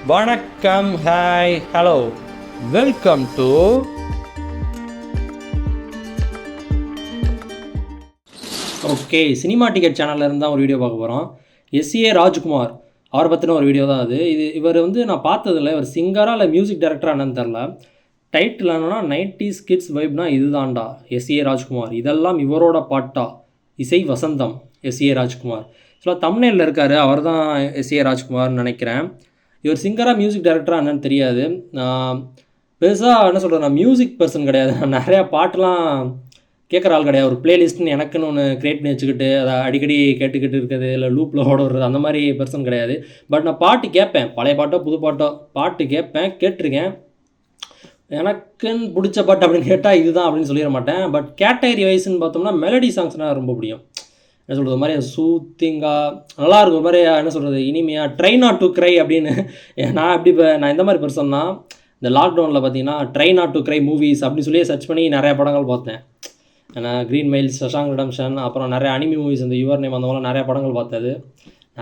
வணக்கம், hi, hello, welcome to okay cinema ticket சேனலில் இருந்து தான் ஒரு வீடியோ பார்க்க போகிறோம். எஸ்ஏ ராஜ்குமார் அவரை பற்றின ஒரு வீடியோ தான் அது. இவர் நான் பார்த்ததில்ல, இவர் சிங்கராக இல்லை மியூசிக் டைரக்டராக என்னன்னு தெரில. டைட்டில் என்னன்னா 90s கிட்ஸ் வைப்னா இதுதான்டா எஸ்ஏ ராஜ்குமார், இதெல்லாம் இவரோட பாட்டா, இசை வசந்தம் எஸ்ஏ ராஜ்குமார். ஸோ தம்ப்நெயிலில் இருக்கார், அவர் தான் எஸ்ஏ ராஜ்குமார்னு நினைக்கிறேன். இவர் சிங்கராக மியூசிக் டைரக்டராக என்னன்னு தெரியாது. பெருசாக என்ன சொல்கிறேன், நான் மியூசிக் பர்சன் கிடையாது. நான் நிறையா பாட்டெலாம் கேட்குற ஆள் கிடையாது. ஒரு பிளேலிஸ்ட்டுன்னு எனக்குன்னு ஒன்று க்ரியேட் பண்ணி வச்சுக்கிட்டு அதை அடிக்கடி கேட்டுக்கிட்டு இருக்கிறது, இல்லை லூப்பில் ஓட விடுறது, அந்த மாதிரி பர்சன் கிடையாது. பட் நான் பாட்டு கேட்பேன், பழைய பாட்டோ புது பாட்டோ பாட்டு கேட்பேன், கேட்டிருக்கேன். எனக்குன்னு பிடிச்ச பாட்டு அப்படின்னு கேட்டால் இதுதான் அப்படின்னு சொல்லிட மாட்டேன். பட் கேட்டகரி வைஸ்ன்னு பார்த்தோம்னா மெலடி சாங்ஸ்னால் ரொம்ப பிடிக்கும். என்ன சொல்கிறது, ஒரு மாதிரி சூத்திங்காக நல்லாயிருக்கும், ஒரு மாதிரி என்ன சொல்கிறது, இனிமையாக. ட்ரை நாட் டு க்ரை அப்படின்னு நான் இந்த மாதிரி பர்சன் தான். இந்த லாக்டவுனில் பார்த்தீங்கன்னா try not to cry movies அப்படின்னு சொல்லி சர்ச் பண்ணி நிறையா படங்கள் பார்த்தேன். ஏன்னா க்ரீன் மைல்ஸ், ஷஷாங்க் ரிடம்ஷன், அப்புறம் நிறைய அனிமி மூவிஸ், இந்த யுவர் நேம், அந்த மாதிரிலாம் நிறையா படங்கள் பார்த்தது.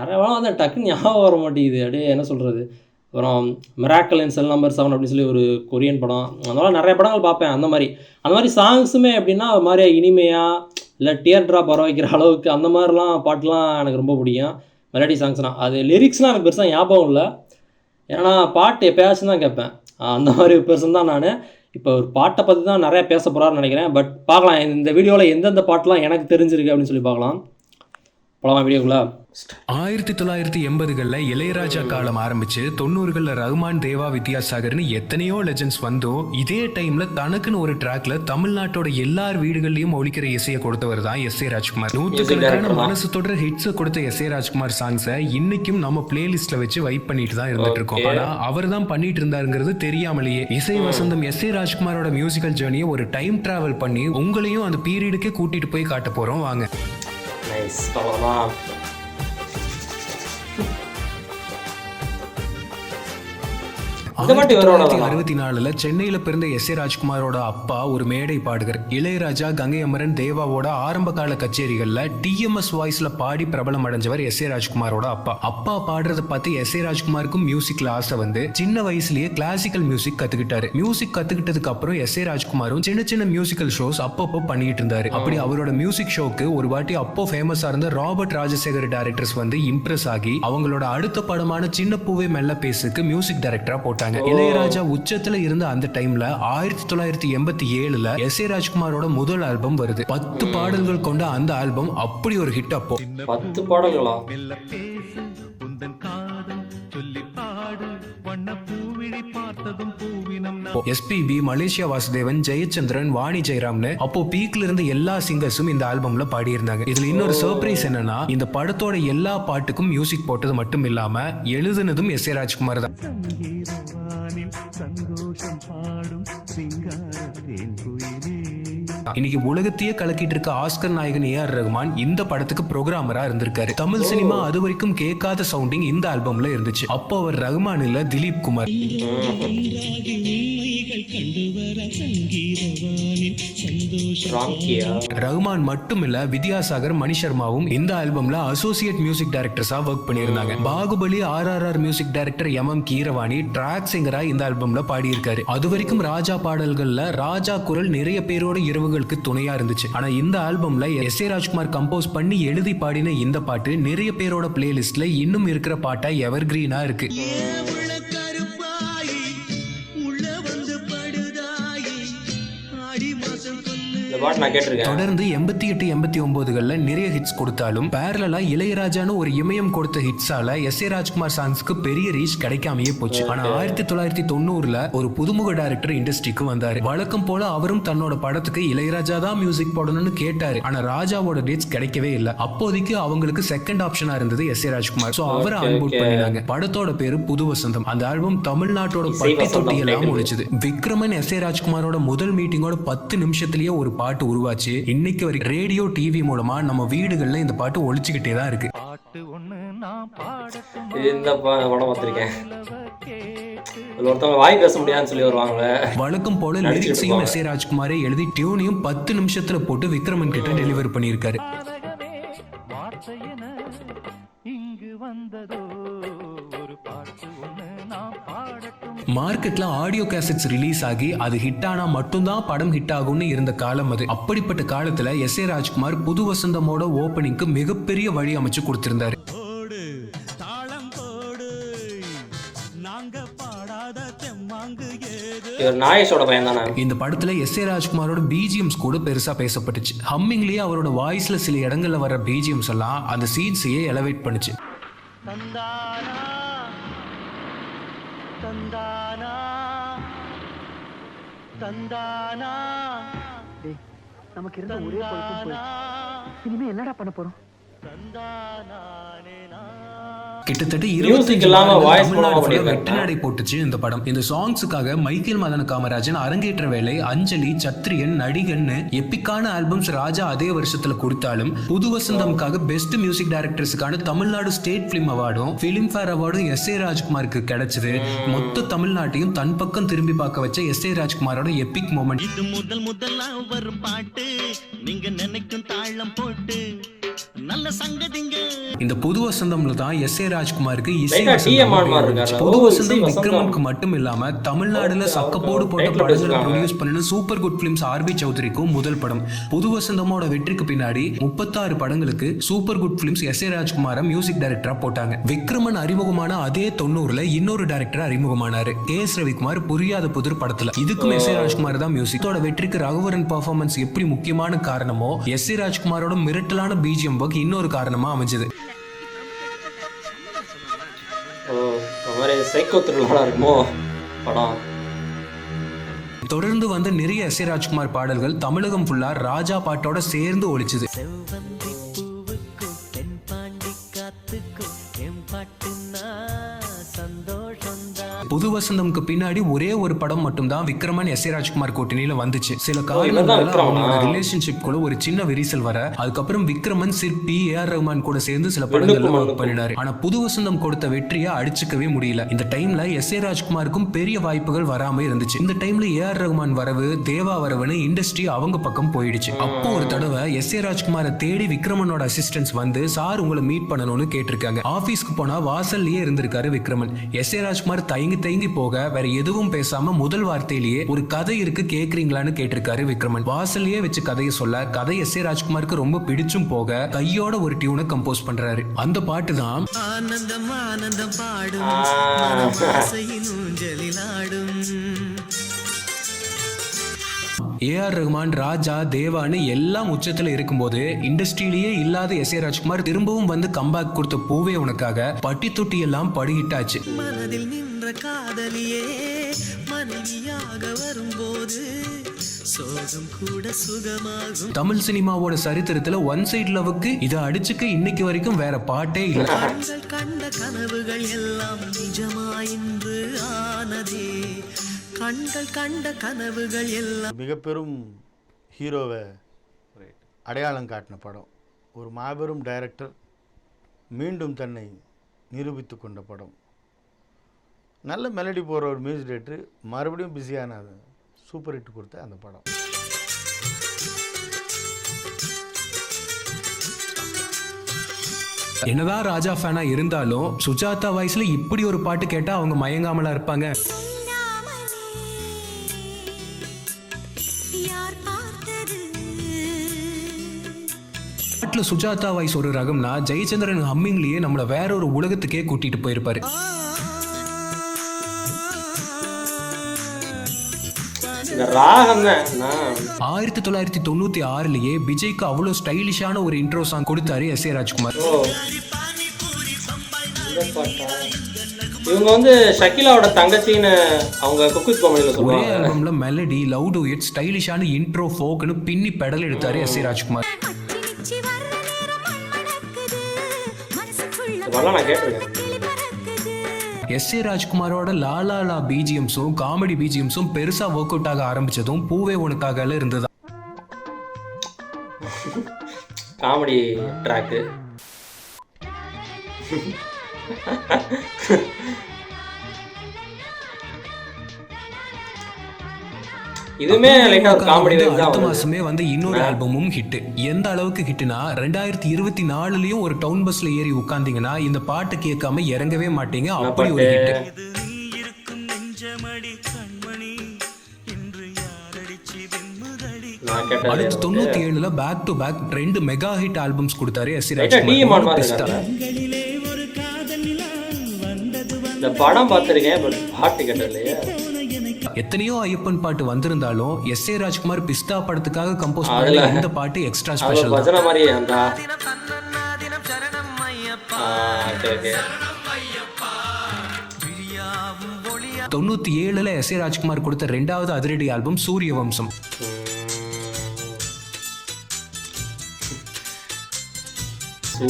நிறைய படம் வந்து டக்குன்னு ஞாபகம் வர மாட்டேங்குது, அப்படியே என்ன சொல்கிறது. அப்புறம் மிராக்கல் இன் செல் நம்பர் 7 அப்படின்னு சொல்லி ஒரு கொரியன் படம், அந்த மாதிரி நிறைய படங்கள் பார்ப்பேன். அந்த மாதிரி சாங்ஸுமே எப்படின்னா ஒரு மாதிரி இனிமையாக இல்லை டியர் ட்ராப் வர வைக்கிற அளவுக்கு அந்த மாதிரிலாம் பாட்டுலாம் எனக்கு ரொம்ப பிடிக்கும். மெலடி சாங்ஸ்னால் அது லிரிக்ஸ்லாம் எனக்கு பெருசாக ஞாபகம் இல்லை, ஏன்னா பாட்டு எப்போயாச்சும் தான் கேட்பேன். அந்த மாதிரி பர்சன் தான் நான். இப்போ ஒரு பாட்டை பற்றி தான் நிறையா பேச போகிறாருன்னு நினைக்கிறேன். பட் பார்க்கலாம் இந்த வீடியோவில் எந்தெந்த பாட்டெலாம் எனக்கு தெரிஞ்சிருக்கு அப்படின்னு சொல்லி பார்க்கலாம். போகலாம் வீடியோக்குள்ளே. 1980களில் இளையராஜா காலம் ஆரம்பிச்சு 90களில் ரகுமான், தேவா, வித்யாசாகர்னு எத்தனையோ லெஜெண்ட்ஸ் வந்தோம். இதே டைம்ல தனக்குன்னு ஒரு ட்ராக்ல தமிழ்நாட்டோட எல்லார் வீடுகள்லயும் ஒழிக்கிற இசையை கொடுத்தவர் தான் எஸ்ஏ ராஜ்குமார். நூற்றுக்கணக்கான மனசு தொடர் ஹிட்ஸை கொடுத்த எஸ்ஏ ராஜ்குமார் சாங்ஸை இன்னைக்கும் நம்ம பிளேலிஸ்ட்ல வச்சு வைப் பண்ணிட்டு தான் இருந்துட்டு இருக்கோம். ஆனா அவர் தான் பண்ணிட்டு இருந்தாருங்கிறது தெரியாமலேயே இசை வசந்தம் எஸ்ஏ ராஜ்குமாரோட மியூசிக்கல் ஜேர்னியை ஒரு டைம் டிராவல் பண்ணி உங்களையும் அந்த பீரியடுக்கே கூட்டிட்டு போய் காட்ட போறோம். வாங்க. 1964 சென்னையில பிறந்த எஸ்ஏ ராஜ்குமாரோட அப்பா ஒரு மேடை பாடகர். இளையராஜா, கங்கை அமரன், தேவாவோட ஆரம்ப கால கச்சேரிகள்ல டிஎம்எஸ் வாய்ஸ்ல பாடி பிரபலம் அடைஞ்சவர் எஸ்ஏ ராஜ்குமாரோட அப்பா பாடுறத பார்த்து எஸ்ஏ ராஜ்குமாருக்கும் மியூசிக்ல ஆசை வந்து சின்ன வயசுலயே கிளாசிக்கல் மியூசிக் கத்துக்கிட்டாரு. மியூசிக் கத்துக்கிட்டதுக்கு அப்புறம் எஸ்ஏ ராஜ்குமாரும் சின்ன சின்ன மியூசிக்கல் ஷோஸ் அப்பப்போ பண்ணிட்டு இருந்தாரு. அப்படி அவரோட மியூசிக் ஷோக்கு ஒரு வாட்டி அப்போ ஃபேமஸா இருந்த ராபர்ட் ராஜசேகர் டைரக்டர்ஸ் வந்து இம்ப்ரெஸ் ஆகி அவங்களோட அடுத்த படமான சின்ன பூவே மெல்ல பேசுக்கு மியூசிக் டைரக்டரா போட்டாங்க. இளையராஜா உச்சத்துல இருந்த அந்த டைம்ல 1987ல எஸ்ஏ ராஜ்குமாரோட முதல் ஆல்பம் வருது. 10 பாடல்கள் கொண்ட அந்த ஆல்பம் அப்படி ஒரு ஹிட். அப்போ 10 பாடல்களா? எஸ்பிபி, மலேசியா வாசுதேவன், ஜெயச்சந்திரன், வாணி ஜெயராம்னு அப்போ பீக்ல இருந்த எல்லா சிங்கர்ஸும் இந்த ஆல்பம்ல பாடி இருந்தாங்க. இதுல இன்னொரு சர்ப்ரைஸ் என்னன்னா, இந்த படத்தோட எல்லா பாட்டுக்கும் மியூசிக் போட்டது மட்டும் இல்லாம எழுதுனதும் எஸ்ஏ ராஜ்குமார் தான். இன்னைக்கு உலகத்தையே கலக்கிட்டு இருக்க ஆஸ்கர் நாயகன் ஏஆர் ரகுமான் இந்த படத்துக்கு புரோகிராமரா இருந்திருக்காரு. தமிழ் சினிமா அது வரைக்கும் கேட்காத சவுண்டிங் இந்த ஆல்பம்ல இருந்துச்சு. அப்போ அவர் ரகுமான் இல்ல, திலீப் குமார். ரகுமான் மட்டும் இல்ல, வித்யாசாகர், மணி சர்மாவும் இந்த ஆல்பம்ல அசோசியேட் மியூசிக் டைரக்டர்ஸா ஒர்க் பண்ணியிருந்தாங்க. Baahubali, RRR music director MM Keeravani track சிங்கரா இந்த ஆல்பம்ல பாடியிருக்காரு. அது வரைக்கும் ராஜா பாடல்கள்ல ராஜா குரல் நிறைய பேரோட இரவுகளுக்கு துணையா இருந்துச்சு. ஆனா இந்த ஆல்பம்ல எஸ்ஏ ராஜ்குமார் கம்போஸ் பண்ணி எழுதி பாடின இந்த பாட்டு நிறைய பேரோட பிளேலிஸ்ட்ல இன்னும் இருக்கிற பாட்டா எவர் கிரீனா இருக்கு. தொடர்ந்து 88, 89களில் நிறைய ஹிட்ஸ் கொடுத்தாலும் பேரலா இளையராஜான்னு ஒரு இமயம் கொடுத்த ஹிட்ஸால எஸ்ஏ ராஜ்குமார் சாங்ஸ்க்கு பெரிய ரீச் கிடைக்காமையே போச்சு. ஆனா 1990ல ஒரு புதுமுக டைரக்டர் இண்டஸ்ட்ரிக்கு வந்தாரு. வழக்கம் போல அவரும் தன்னோட படத்துக்கு இளையராஜா தான் மியூசிக் போடணும்னு கேட்டாரு. ஆனா ராஜாவோட டேட்ஸ் கிடைக்கவே இல்லை. அப்போதைக்கு அவங்களுக்கு செகண்ட் ஆப்ஷனா இருந்தது எஸ்ஏ ராஜ்குமார். சோ அவரை அன்போட் பண்ணினாங்க. படத்தோட பேரு புது வசந்தம். அந்த ஆல்பம் தமிழ்நாட்டோட பட்டி தொட்டி எல்லாம் முடிச்சது. விக்ரமன் எஸ்ஏ ராஜ்குமாரோட முதல் மீட்டிங்கோட 10 நிமிஷத்திலேயே ஒரு பாட்டு உருவாச்சு. இன்னைக்கு வரைக்கும் ரேடியோ, டிவி மூலமா நம்ம வீடுகள்ல இந்த பாட்டு ஒழிச்சுக்கிட்டே தான் இருக்கு. இந்த படம் பார்த்திருக்கேன். ஒருத்தவங்க வாய் பேச முடியாதுன்னு சொல்லி வருவாங்க. வழக்கம் போல லிரிக்ஸையும் எஸ்ஏ ராஜ்குமாரே எழுதி டியூனையும் 10 நிமிஷத்துல போட்டு விக்ரமன் கிட்ட டெலிவர் பண்ணியிருக்காரு. இங்கு வந்ததோ ஒரு பாட்டு ஒண்ணு நான் மார்க்கெட்ல ஆடியோ கேசட்ஸ் ரிலீஸ் ஆகி அது ஹிட் ஆனா மட்டும்தான் படம் ஹிட் ஆகும்னு இருந்த காலம் அது. அப்படிப்பட்ட காலத்துல எஸ்.ஏ. ராஜ்குமார் புது வசந்தமோட ஓபனிங்க்கு மிகப்பெரிய வழி அமைச்சு கொடுத்திருந்தாரு. இந்த படத்துல எஸ்.ஏ. ராஜ்குமாரோட பிஜிஎம்ஸ் கூட பெருசா பேசப்பட்டுச்சு. ஹம்மிங்லயே அவரோட வாய்ஸ்ல சில இடங்கள்ல வர பிஜிஎம்ஸ் எல்லாம் அந்த சீன்ஸையே எலவேட் பண்ணுச்சு. நமக்கு இருந்த ஒரே பொழுப்பும் போயிடுச்சு. இனிமே என்னடா பண்ண போறோம்? கிட்டத்தட்ட வெற்றிநடை போட்டுச்சு இந்த படம். இந்த சாங்ஸுக்காக மைக்கேல் மதன காமராஜன் அரங்கேற்ற வேலை, அஞ்சலி, சத்ரியன், நடிகன்னு எப்பிக்கான ஆல்பம்ஸ் ராஜா அதே வருஷத்துல கொடுத்தாலும் புது வசந்தம்காக பெஸ்ட் மியூசிக் டைரக்டர்ஸுக்கான தமிழ்நாடு ஸ்டேட் பிலிம் அவார்டும் பிலிம்ஃபேர் அவார்டும் எஸ்.ஏ. ராஜ்குமாருக்கு கிடைச்சது. மொத்த தமிழ்நாட்டையும் தன் பக்கம் திரும்பி பார்க்க வச்ச எஸ்.ஏ. ராஜ்குமாரோட epic moment. இது முதல் வரும் பாட்டு, நீங்க நினைக்கும் தாளம் போட்டு நல்ல சங்கதிங்க. இந்த புது வசந்தம்ல தான் எஸ்.ஏ. ராஜ்குமாருக்கு இசை புது வசந்தம் விக்ரமனுக்கு மட்டும் இல்லாம தமிழ்நாடுல சக்கப்போடு போட்ட படங்களை ப்ரொடியூஸ் பண்ணின சூப்பர் குட் பிலிம்ஸ் ஆர்.பி. சௌத்ரிக்கும் முதல் படம். புது வசந்தமோட வெற்றிக்கு பின்னாடி 36 படங்களுக்கு சூப்பர் குட் பிலிம்ஸ் எஸ்.ஏ. ராஜ்குமார மியூசிக் டைரக்டரா போட்டாங்க. விக்ரமன் அறிமுகமான அதே 90ல இன்னொரு டைரக்டர் அறிமுகமானாரு, கே.எஸ். ரவிக்குமார். புரியாத புதிர் படத்துல இதுக்கும் எஸ்.ஏ. ராஜ்குமார் தான் மியூசிக். வெற்றிக்கு ரகுவரன் பெர்ஃபார்மன்ஸ் எப்படி முக்கியமான காரணமோ எஸ்.ஏ. ராஜ்குமாரோட மிரட்டலான பிஜிஎம் ஒர்க் இன்னொரு காரணமா அமைஞ்சது. தொடர்ந்து வந்த நிறைய எஸ்.ஏ. ராஜ்குமார் பாடல்கள் தமிழகம் ஃபுல்லா ராஜா பாட்டோட சேர்ந்து ஒலிச்சுது. புது வசந்தம்க்கு பின்னாடி ஒரே ஒரு படம் மட்டும் தான் விக்ரமன் எஸ்.ஏ. ராஜ்குமார் கூட்டணியில வந்துச்சு. சில காரணங்களால அவங்களோட ரிலேஷன்ஷிப் கூட ஒரு சின்ன விரிசல் வர, அதுக்கப்புறம் விக்ரமன் சிற்பி, ஏ.ஆர். ரஹ்மான் கூட சேர்ந்து சில படங்கள்ல ஒர்க் பண்ணினாரு. ஆனா புது வசந்தம் கொடுத்த வெற்றியை அடிச்சுக்கவே முடியல. இந்த டைம்ல எஸ்.ஏ. ராஜ்குமாருக்கும் பெரிய வாய்ப்புகள் வராம இருந்துச்சு. இந்த டைம்ல ஏ.ஆர். ரஹ்மான் வரவு, தேவா வரவுன்னு இண்டஸ்ட்ரி அவங்க பக்கம் போயிடுச்சு. அப்போ ஒரு தடவை எஸ்.ஏ. ராஜ்குமாரை தேடி விக்ரமனோட அசிஸ்டன்ஸ் வந்து சார் உங்களை மீட் பண்ணணும்னு கேட்டிருக்காங்க. ஆபீஸ்க்கு போனா வாசல்லயே இருந்திருக்காரு விக்ரமன். எஸ்.ஏ. ராஜ்குமார் தயங்கி போக வேற எதுவும் பேசாம முதல் வார்த்தையிலேயே ஒரு கதை இருக்கு கேக்குறீங்களான்னு கேட்டிருக்காரு விக்ரமன். வாசல்லையே வச்சு கதையை சொல்ல கதை எஸ்.ஏ. ராஜ்குமாருக்கு ரொம்ப பிடிச்சும் போக கையோட ஒரு டியூனை கம்போஸ் பண்றாரு. அந்த பாட்டு தான் ஆனந்தம் ஆனந்தம் பாடும் ஏ.ஆர். ரஹ்மான், ராஜா, தேவான்னு எல்லாம் உச்சத்துல இருக்கும்போது இண்டஸ்ட்ரியிலேயே இல்லாத எஸ்.ஏ. ராஜ்குமார் திரும்பவும் வந்து கம்பேக் கொடுத்த பூவே உனக்காக பட்டி தொட்டி எல்லாம் படுகிட்டாச்சு. மனதில் நின்ற காதலியே மனைவியாக வரும்போது சோகம் கூட சுகமாகும். தமிழ் சினிமாவோட சரித்திரத்துல ஒன் சைட் லவ்வுக்கு இதை அடிச்சுக்க இன்னைக்கு வரைக்கும் வேற பாட்டே இல்லை. கண்ட கனவுகள் எல்லாம் நிஜமா இன்று ஆனதே, கண்கள் கண்ட கனவுகள் எல்லாம். மிக பெரும் ஹீரோவை அடையாளம் காட்டின படம், ஒரு மாபெரும் டைரக்டர் மீண்டும் தன்னை நிரூபித்து கொண்ட படம், நல்ல மெலடி போகிற ஒரு மியூசிக் டைரக்டர் மறுபடியும் பிஸியான சூப்பர் ஹிட் கொடுத்த அந்த படம். என்னதான் ராஜா ஃபேனா இருந்தாலும் சுஜாதா வாய்ஸ்ல இப்படி ஒரு பாட்டு கேட்டா அவங்க மயங்காமலா இருப்பாங்க. பாட்டுல சுஜாதா வாய்ஸ் ஒரு ரகம்னா ஜெயச்சந்திரன் ஹம்மிங்லயே நம்மள வேற ஒரு உலகத்துக்கே கூட்டிட்டு போயிருப்பாரு. இந்த ராகம் தான் 1996லயே விஜய்க்கு அவ்வளவு ஸ்டைலிஷான ஒரு இன்ட்ரோ சாங் கொடுத்தாரு எஸ்.ஏ. ராஜ்குமார். இவங்க வந்து ஷக்கிலாவோட தங்கச்சின்னு அவங்க குக் காமெடியில சொல்றாங்க. ஒரே ஆல்பம்ல மெலடி, லவ் டூயட், ஸ்டைலிஷான இன்ட்ரோ, ஃபோக்னு பின்னி பெடல் எடுத்தாரு எஸ்.ஏ. ராஜ்குமார். இதெல்லாம் நான் கேட்டிருக்கேன். எஸ்.ஏ. ராஜ்குமாரோட லாலா லா பிஜிஎம்ஸும் காமெடி பிஜிஎம்ஸும் பெருசா ஒர்க் அவுட் ஆக ஆரம்பிச்சதும் பூவே உனக்காக இருந்தது. காமெடி ட்ராக்கு இதுமே அடுத்த மாசமே வந்து இன்னொரு ஆல்பமும் ஹிட். எந்த அளவுக்கு ஹிட்னா 2024லயும் ஒரு டவுன் பஸ்ல ஏறி உட்கார்ந்தீங்கன்னா இந்த பாட்டு கேட்காம இறங்கவே மாட்டீங்க, அப்படி ஒரு ஹிட். நிஜமடி கண்மணி இன்று யாரடிச்சு வெண்முதடி நான் கேட்டது அடுத்து 97ல back to back 2 mega hit albums கொடுத்தாரு எஸ் ரைட்டா டிஎம்ஆன் மாதிரி ராஜ்குமார். கண்களிலே ஒரு காதல் நிலா வந்தது இந்த படம் பார்த்துருக்கேன் பட் பாட்டு கேட்டதில்லையே. எத்தனையோ ஐயப்பன் பாட்டு வந்திருந்தாலும் எஸ் ஏ ராஜ்குமார் பிஸ்தா படத்துக்காக கம்போஸ் அதுல பண்ண இந்த பாட்டு எக்ஸ்ட்ரா அது ஸ்பெஷல். பஜனை மாதிரி அந்த ஓகே 97ல எஸ் ஏ ராஜ்குமார் கொடுத்த 2வது அதிரடி ஆல்பம் சூரிய வம்சம்.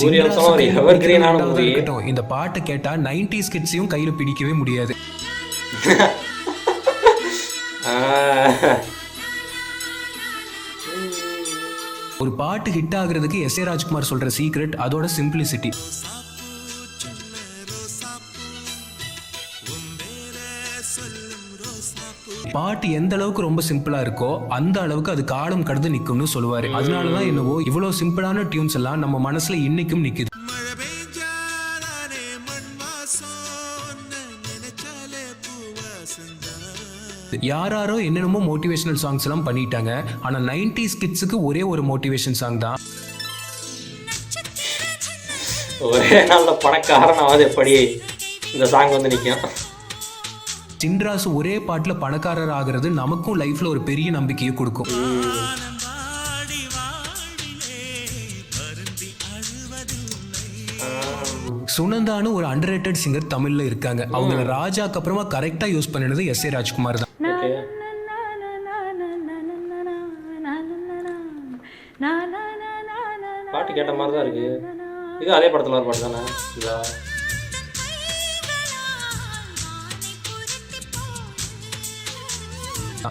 சூரியவம்சம் ஒரு எவர் கிரீனான ரெண்டாவது மூவி. இருக்கட்டும், இந்த பாட்டை கேட்டா 90s கிட்ஸையும் கையில பிடிக்கவே முடியாது. ஒரு பாட்டு ஹிட் ஆகுறதுக்கு எஸ் ஏ ராஜ்குமார் சொல்ற சீக்ரெட் அதோட சிம்பிளிசிட்டி. பாட்டு எந்த அளவுக்கு ரொம்ப சிம்பிளா இருக்கோ அந்த அளவுக்கு அது காலம் கடந்து நிக்கும்னு சொல்லுவாரு. அதனாலதான் என்னவோ இவ்வளவு சிம்பிளான டியூன்ஸ் எல்லாம் நம்ம மனசுல இன்னைக்கும் நிக்குது. மழை பெய்ஞ்சாலே மண் வாசம் நினைச்சாலே பூவாசந்தான். யாரோ என்னென்னமோ மோட்டிவேஷனல் சாங்ஸ் எல்லாம் பண்ணிட்டாங்க. ஆனா 90s கிட்ஸுக்கு ஒரே ஒரு மோட்டிவேஷன் சாங் தான். ஒரே நாள்ல பணக்காரனாவது எப்படி இந்த சாங் வந்து நிற்கும். சின்ராசு ஒரே பாட்டுல பணக்காரர் ஆகிறது நமக்கும் லைஃப்ல ஒரு பெரிய நம்பிக்கையை கொடுக்கும். சுனந்தானு ஒரு அண்டர்ரேட்டட் சிங்கர் தமிழ்ல இருக்காங்க. அவங்கள ராஜாக்கு அப்புறமா கரெக்டா யூஸ் பண்ணினது எஸ் ஏ ராஜ்குமார் தான். ஓகே பாட்டு கேட்ட மாதிரி தான் இருக்கு. இது அதே படத்துல ஒரு பாட்டு தானே இதா?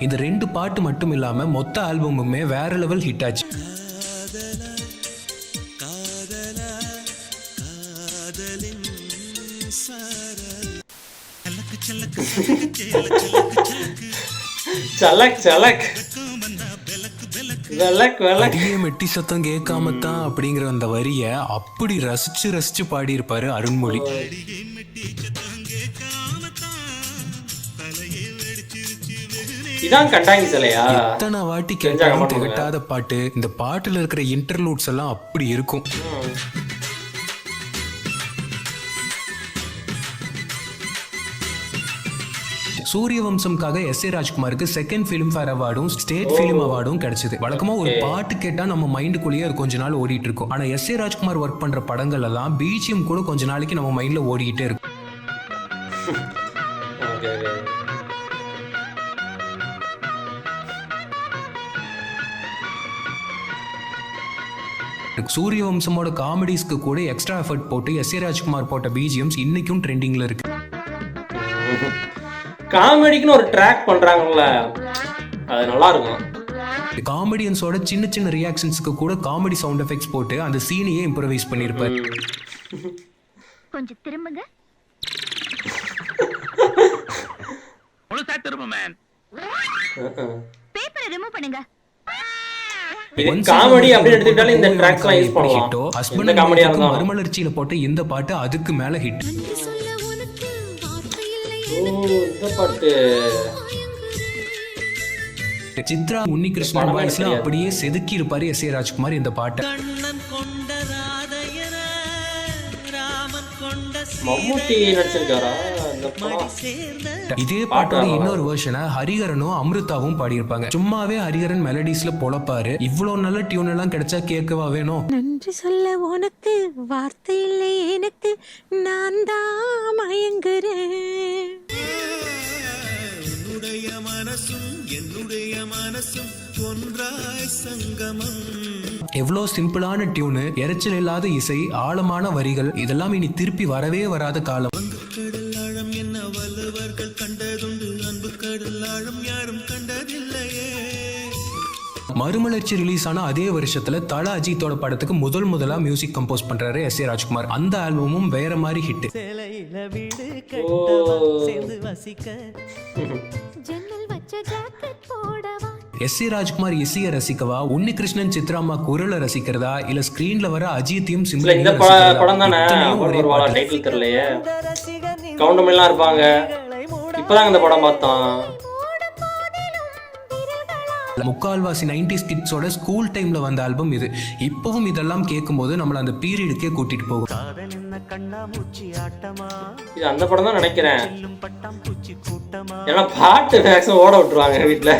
இந்த 2 பாட்டு மட்டும் இல்லாம மொத்த ஆல்பமுமே வேற லெவல் ஹிட் ஆச்சு. சலக் சலக் வெலக் வெலக் அடியே மெட்டி சத்தம் கேட்காம தான் அப்படிங்கிற அந்த வரிய அப்படி ரசிச்சு ரசிச்சு பாடி இருப்பாரு அருண்மொழி. இதான் கண்டாங்கி சிலையா? எத்தனை வாட்டி கேட்டாலும் திகட்டாத பாட்டு. இந்த பாட்டுல இருக்கிற இன்டர்லூட்ஸ் எல்லாம் அப்படி இருக்கும். சூரிய வம்சம்காக எஸ் ஏ ராஜ்குமாருக்கு 2nd ஃபிலிம்ஃபேர் அவார்டும் ஸ்டேட் ஃபிலிம் அவார்டும் கிடைச்சது. வழக்கமா ஒரு பாட்டு கேட்டா நம்ம மைண்டுக்குள்ளேயே அது கொஞ்ச நாள் ஓடிட்டு இருக்கும். ஆனா எஸ் ஏ ராஜ்குமார் ஒர்க் பண்ற படங்கள் எல்லாம் பிஜிஎம் கூட கொஞ்ச நாளைக்கு நம்ம மைண்ட்ல ஓடிக்கிட்டே இருக்கும். ஓகே ஓகே சூரிய வம்சமோட காமெடிஸ்க்கு கூட எக்ஸ்ட்ரா எஃபர்ட் போட்டு எஸ் ஏ ராஜ்குமார் போட்ட பிஜிஎம்ஸ் இன்னைக்கும் ட்ரெண்டிங்ல இருக்கு. காமெடிக்குன்னு ஒரு ட்ராக் பண்றாங்கல்ல, அது நல்லா இருக்கும். காமெடியன்ஸோட சின்ன சின்ன ரியாக்ஷன்ஸ்க்கு கூட காமெடி சவுண்ட் எஃபெக்ட்ஸ் போட்டு அந்த சீனையே இம்ப்ரவைஸ் பண்ணியிருப்பாரு. கொஞ்சம் திரும்புங்க. பேப்பரை ரிமூவ் பண்ணுங்க. இது காமெடி அப்படின்னு எடுத்துக்கிட்டாலே இந்த ட்ராக்ஸ்லாம் யூஸ் பண்ணலாம். இந்த காமெடியா இருந்தா மறுமலர்ச்சியில போட்ட இந்த பாட்டு அதுக்கு மேல ஹிட். இந்த பாட்டு சித்ரா உன்னிகிருஷ்ணன் வாய்ஸ்ல அப்படியே செதுக்கி இருப்பாரு எஸ் ஏ ராஜ்குமார் இந்த பாட்டை. மம்முட்டி நடிச்சிருக்காரா இந்த படம்? இதே பாட்டோட இன்னொரு வெர்ஷனை ஹரிஹரனும் அமிர்தாவும் பாடியிருப்பாங்க. சும்மாவே ஹரிஹரன் மெலடிஸ்ல பொழப்பாரு. இவ்வளவு நல்ல டியூன் எல்லாம் கிடைச்சா கேட்கவா வேணும்? நன்றி சொல்ல உனக்கு வார்த்தை இல்லை எனக்கு, நான் தான் மயங்குறேன். உன்னுடைய மனசும் என்னுடைய மனசும் ஒன்றாய் சங்கமம். எவ்வளோ சிம்பிளான டியூனு, இறைச்சல் இல்லாத இசை, ஆழமான வரிகள், இதெல்லாம் இனி திருப்பி வரவே வராத காலம். கடல் ஆழம் என்ன வள்ளுவர்கள் கண்டதுண்டு, அன்பு கடல் ஆழம் யாரும் கண்டதில்லையே. மறுமலர்ச்சி ரிலீஸ் ஆன அதே வருஷத்துல தல அஜித்தோட படத்துக்கு முதலா மியூசிக் கம்போஸ் பண்றாரு எஸ் ஏ ராஜ்குமார். அந்த ஆல்பமும் வேற மாதிரி ஹிட். எஸ் ஏ ராஜ்குமார் இசையை ரசிக்கவா, உன்னிகிருஷ்ணன் சித்ராமா குரலை ரசிக்கிறதா, இல்ல ஸ்கிரீன்ல வர அஜித்தையும் இல்ல இந்த படம் தானே டைட்டில் தெரியலையே. கவுண்டமெல்லாம் இருப்பாங்க. இப்போதாங்க இந்த படம் பார்த்தோம். முக்கால்வாசி 90s கிட்ஸோட ஸ்கூல் டைம்ல வந்த ஆல்பம் இது. இப்பவும் இதெல்லாம் கேட்கும்போது நம்மள அந்த பீரியடுக்கே கூட்டிட்டு போகும். இது அந்த படம் தான் நினைக்கிறேன். ஏன்னா பாட்டு மேக்ஸிமம் ஓட விட்டுருவாங்க வீட்டில்.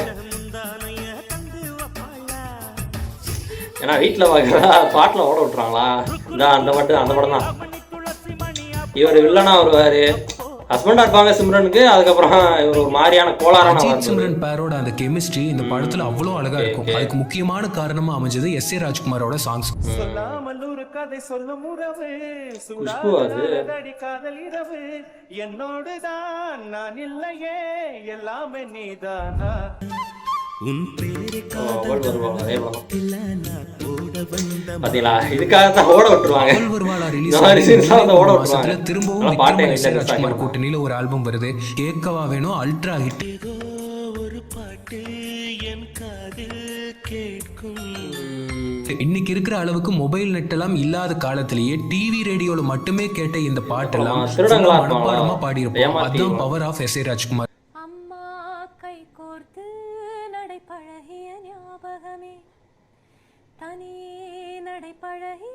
ஏன்னா வீட்டில் பார்க்குறா பாட்டில் ஓட விட்டுருவாங்களா? இந்த அந்த படம் தான். இவர் வில்லனா வருவார், ஹஸ்பண்டா இருப்பாங்க சிம்ரனுக்கு. அதுக்கப்புறம் இவர் ஒரு மாதிரியான கோளாறான அஜித் சிம்ரன் பேரோட அந்த கெமிஸ்ட்ரி இந்த படத்துல அவ்வளோ அழகா இருக்கும். அதுக்கு முக்கியமான காரணமா அமைஞ்சது எஸ்.ஏ. ராஜ்குமாரோட சாங்ஸ். குஷ்பு அது பாத்தீங்களா, இதுக்காகத்தான் ஓட விட்டுருவாங்க. திரும்பவும் எஸ்.ஏ. ராஜ்குமார் கூட்டணியில ஒரு ஆல்பம் வருது, கேட்கவா வேணும், அல்ட்ரா ஹிட். இன்னைக்கு இருக்கிற அளவுக்கு மொபைல் நெட் எல்லாம் இல்லாத காலத்திலேயே டிவி ரேடியோல மட்டுமே கேட்ட இந்த பாட்டெல்லாம் மனப்பாடமா பாடியிருப்போம். அதுதான் பவர் ஆஃப் எஸ்.ஏ. ராஜ்குமார். அம்மா கை கோர்த்து நடை பழகிய ஞாபகமே, தனியே நடை பழகி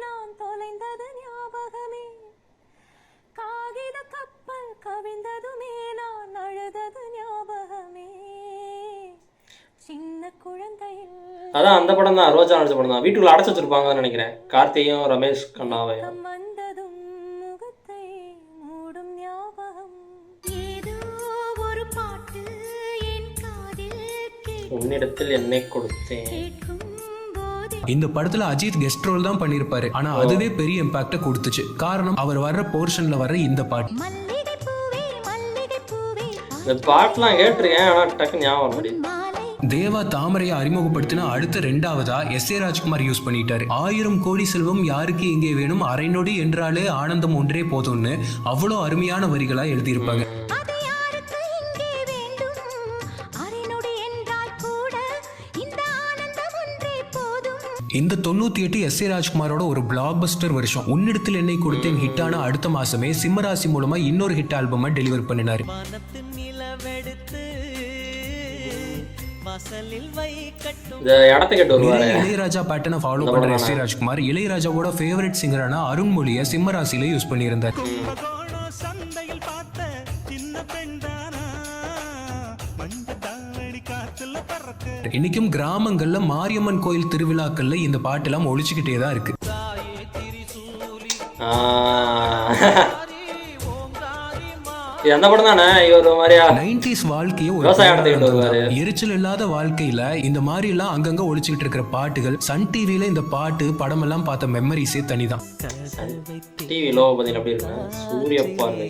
நான் தொலைந்தது ஞாபகமே, காகித கப்பல் கவிழ்ந்ததுமே நான் அழுதது ஞாபகமே, சின்ன குழந்தையில். அதான் அந்த படம் தான், ரோஜா நடிச்ச படம் தான். வீட்டுக்குள்ள அடைச்சு வச்சிருப்பாங்கன்னு நினைக்கிறேன், கார்த்தியும் ரமேஷ் கண்ணாவையும். வந்ததும் முகத்தை மூடும் ஞாபகம், ஏதோ ஒரு பாட்டு என் காதில் உன்னிடத்தில் என்னை கொடுத்தேன். கேட்கும் போது இந்த படத்துல அஜித் கெஸ்ட் ரோல் தான் பண்ணிருப்பாரு. ஆனா அதுவே பெரிய இம்பாக்ட கொடுத்துச்சு. காரணம் அவர் வர்ற போர்ஷன்ல வர்ற இந்த பாட்டு. மல்லிகை பூவே மல்லிகை பூவே இந்த பாட்டுலாம் கேட்டிருக்கேன், ஆனா டக்கு ஞாபகம் வர முடியாது. மாலை தேவா தாமரையை அறிமுகப்படுத்தின அடுத்த ரெண்டாவதா எஸ்.ஏ. ராஜ்குமார் யூஸ் பண்ணிட்டாரு. 1000 கோடி செல்வம் யாருக்கு எங்கே வேணும், அரை நொடி என்றாலே ஆனந்தம் ஒன்றே போதும்னு அவ்வளோ அருமையான வரிகளா எழுதியிருப்பாங்க. அது யாருக்கு இங்கே வேண்டும், அரைநொடி என்றால் கூட இந்த ஆனந்தம் ஒன்றே போதும். இந்த 98 எஸ்.ஏ. ராஜ்குமாரோட ஒரு பிளாக் பஸ்டர் வருஷம். உன்னிடத்தில் என்னை கொடுத்தேன் ஹிட்டான அடுத்த மாசமே சிம்மராசி மூலமா இன்னொரு ஹிட் ஆல்பமை டெலிவர் பண்ணினாரு. இந்த இடத்துக்கிட்ட வருவாரு. இளையராஜா பேட்டர்னை ஃபாலோ பண்ற எஸ்.ஏ. ராஜ்குமார் இளையராஜாவோட ஃபேவரட் சிங்கரான அருண்மொழியை சிம்மராசியில யூஸ் பண்ணியிருந்தார். இன்னைக்கும் கிராமங்கள்ல மாரியம்மன் கோயில் திருவிழாக்கள்ல இந்த பாட்டெல்லாம் ஒழிச்சுக்கிட்டே தான் இருக்கு. அந்த படம் தானே இவர் மாதிரியா 90s வாழ்க்கையை ஒரு எரிச்சல் இல்லாத வாழ்க்கையில இந்த மாதிரி எல்லாம் அங்கங்க ஒழிச்சுக்கிட்டு இருக்கிற பாட்டுகள். சன் டிவில இந்த பாட்டு படம் எல்லாம் பார்த்த மெமரிஸே தனிதான். டிவி லோ பதில் அப்படி இருக்கு. சூரிய பார்வை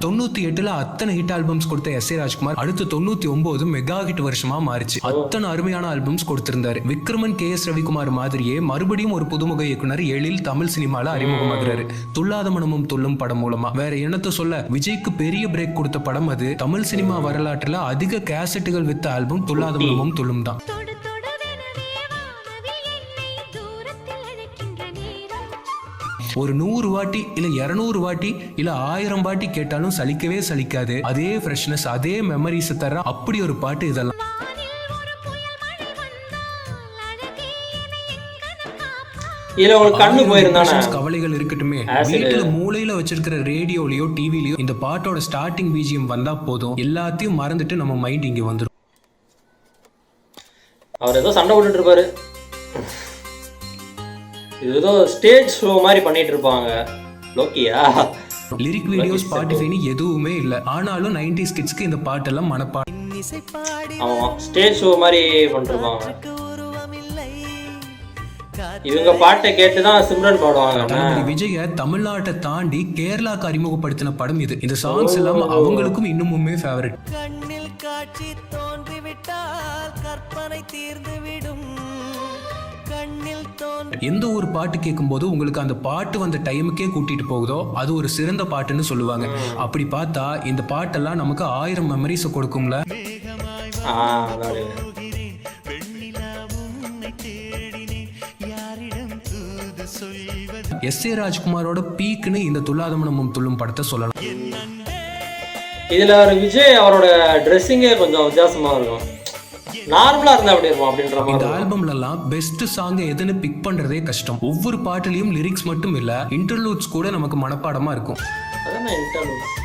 98ல அத்தனை ஹிட் ஆல்பம்ஸ் கொடுத்த எஸ்.ஏ. ராஜ்குமார் அடுத்து 99 மெகா ஹிட் வருஷமா மாறிச்சு. அத்தனை அருமையான ஆல்பம்ஸ் கொடுத்திருந்தாரு. விக்ரமன் கே.எஸ். ரவிக்குமார் மாதிரியே மறுபடியும் ஒரு புதுமுக இயக்குனர் எழில் தமிழ் சினிமால அறிமுகமாகிறாரு. துள்ளாத மனமும் துள்ளும் படம் மூலமா. வேற என்னத்த சொல்ல, விஜய்க்கு பெரிய பிரேக் கொடுத்த படம் அது. தமிழ் சினிமா வரலாற்றுல அதிக கேசட்டுகள் வித்த ஆல்பம் துள்ளாத மனமும் துள்ளும் தான். தொடு தொடுவெனவே வானவில் என்னை தூரத்தில் அழைக்கின்ற நேரம், ஒரு 100 வாட்டி இல்ல 200 வாட்டி இல்ல 1000 வாட்டி கேட்டாலும் சலிக்கவே சலிக்காது. அதே ஃப்ரெஷ்னஸ், அதே மெமரிஸ் தர அப்படி ஒரு பாட்டு இதெல்லாம். வானில் ஒரு புயல் மழை வந்தால் அழகே என்னை எங்கனம் காப்பாய். இதுல உங்களுக்கு கண்ணு போயிருந்தானே கவலைகள் இருக்கட்டுமே, வீட்டுல மூலையில வச்சிருக்கிற ரேடியோலயோ டிவிலயோ இந்த பாட்டோட ஸ்டார்டிங் பிஜிஎம் வந்தா போதும், எல்லாத்தையும் மறந்துட்டு நம்ம மைண்ட் இங்க வந்துடும். அவர் ஏதோ சண்டை போட்டுட்டு இருப்பாரு. இது ஏதோ ஸ்டேஜ் ஷோ மாதிரி பண்ணிட்டு இருப்பாங்க. லோக்கியா லிரிக் வீடியோ ஸ்பாட்டிஃபைன்னு எதுவுமே இல்ல. ஆனாலும் 90s கிட்ஸ்க்கு இந்த பாட்டெல்லாம் மனப்பாடம். ஆமா, ஸ்டேஜ் ஷோ மாதிரி பண்ணிருப்பாங்க. இவங்க பாட்டை கேட்டுதான் சிம்ரன் பாடுவாங்க. விஜய தமிழ்நாட்டை தாண்டி கேரளாக்கு அறிமுகப்படுத்தின படம் இது. இந்த சாங்ஸ் எல்லாம் அவங்களுக்கும் இன்னுமுமே ஃபேவரட். கண்ணில் காட்சி தோன்றிவிட்டால் கற்பனை தீர்ந்துவிடும். எந்த ஒரு பாட்டு கேட்கும் போது உங்களுக்கு அந்த பாட்டு வந்த டைமுக்கே கூட்டிட்டு போகுதோ அது ஒரு சிறந்த பாட்டுன்னு சொல்லுவாங்க. அப்படி பார்த்தா இந்த பாட்டெல்லாம் நமக்கு 1000 மெமரிஸ் கொடுக்கும்ல. S.A. ராஜ்குமாரோட பீக்னு இந்த துள்ளாத மனமும் துள்ளும் படத்தை சொல்லலாம். இதில் ஒரு விஜய் அவரோட ட்ரெஸ்ஸிங்கே கொஞ்சம் வித்தியாசமாக இருக்கும், நார்மலாக இருந்தால் அப்படி இருக்கும் அப்படின்ற இந்த மாதிரி. ஆல்பம்லலாம் பெஸ்ட் சாங் எதுன்னு பிக் பண்றதே கஷ்டம். ஒவ்வொரு பாட்டுலயும் லிரிக்ஸ் மட்டும் இல்ல, இன்டர்லூட்ஸ் கூட நமக்கு மனப்பாடமா இருக்கும். அதான் இன்டர்வியூஸ்.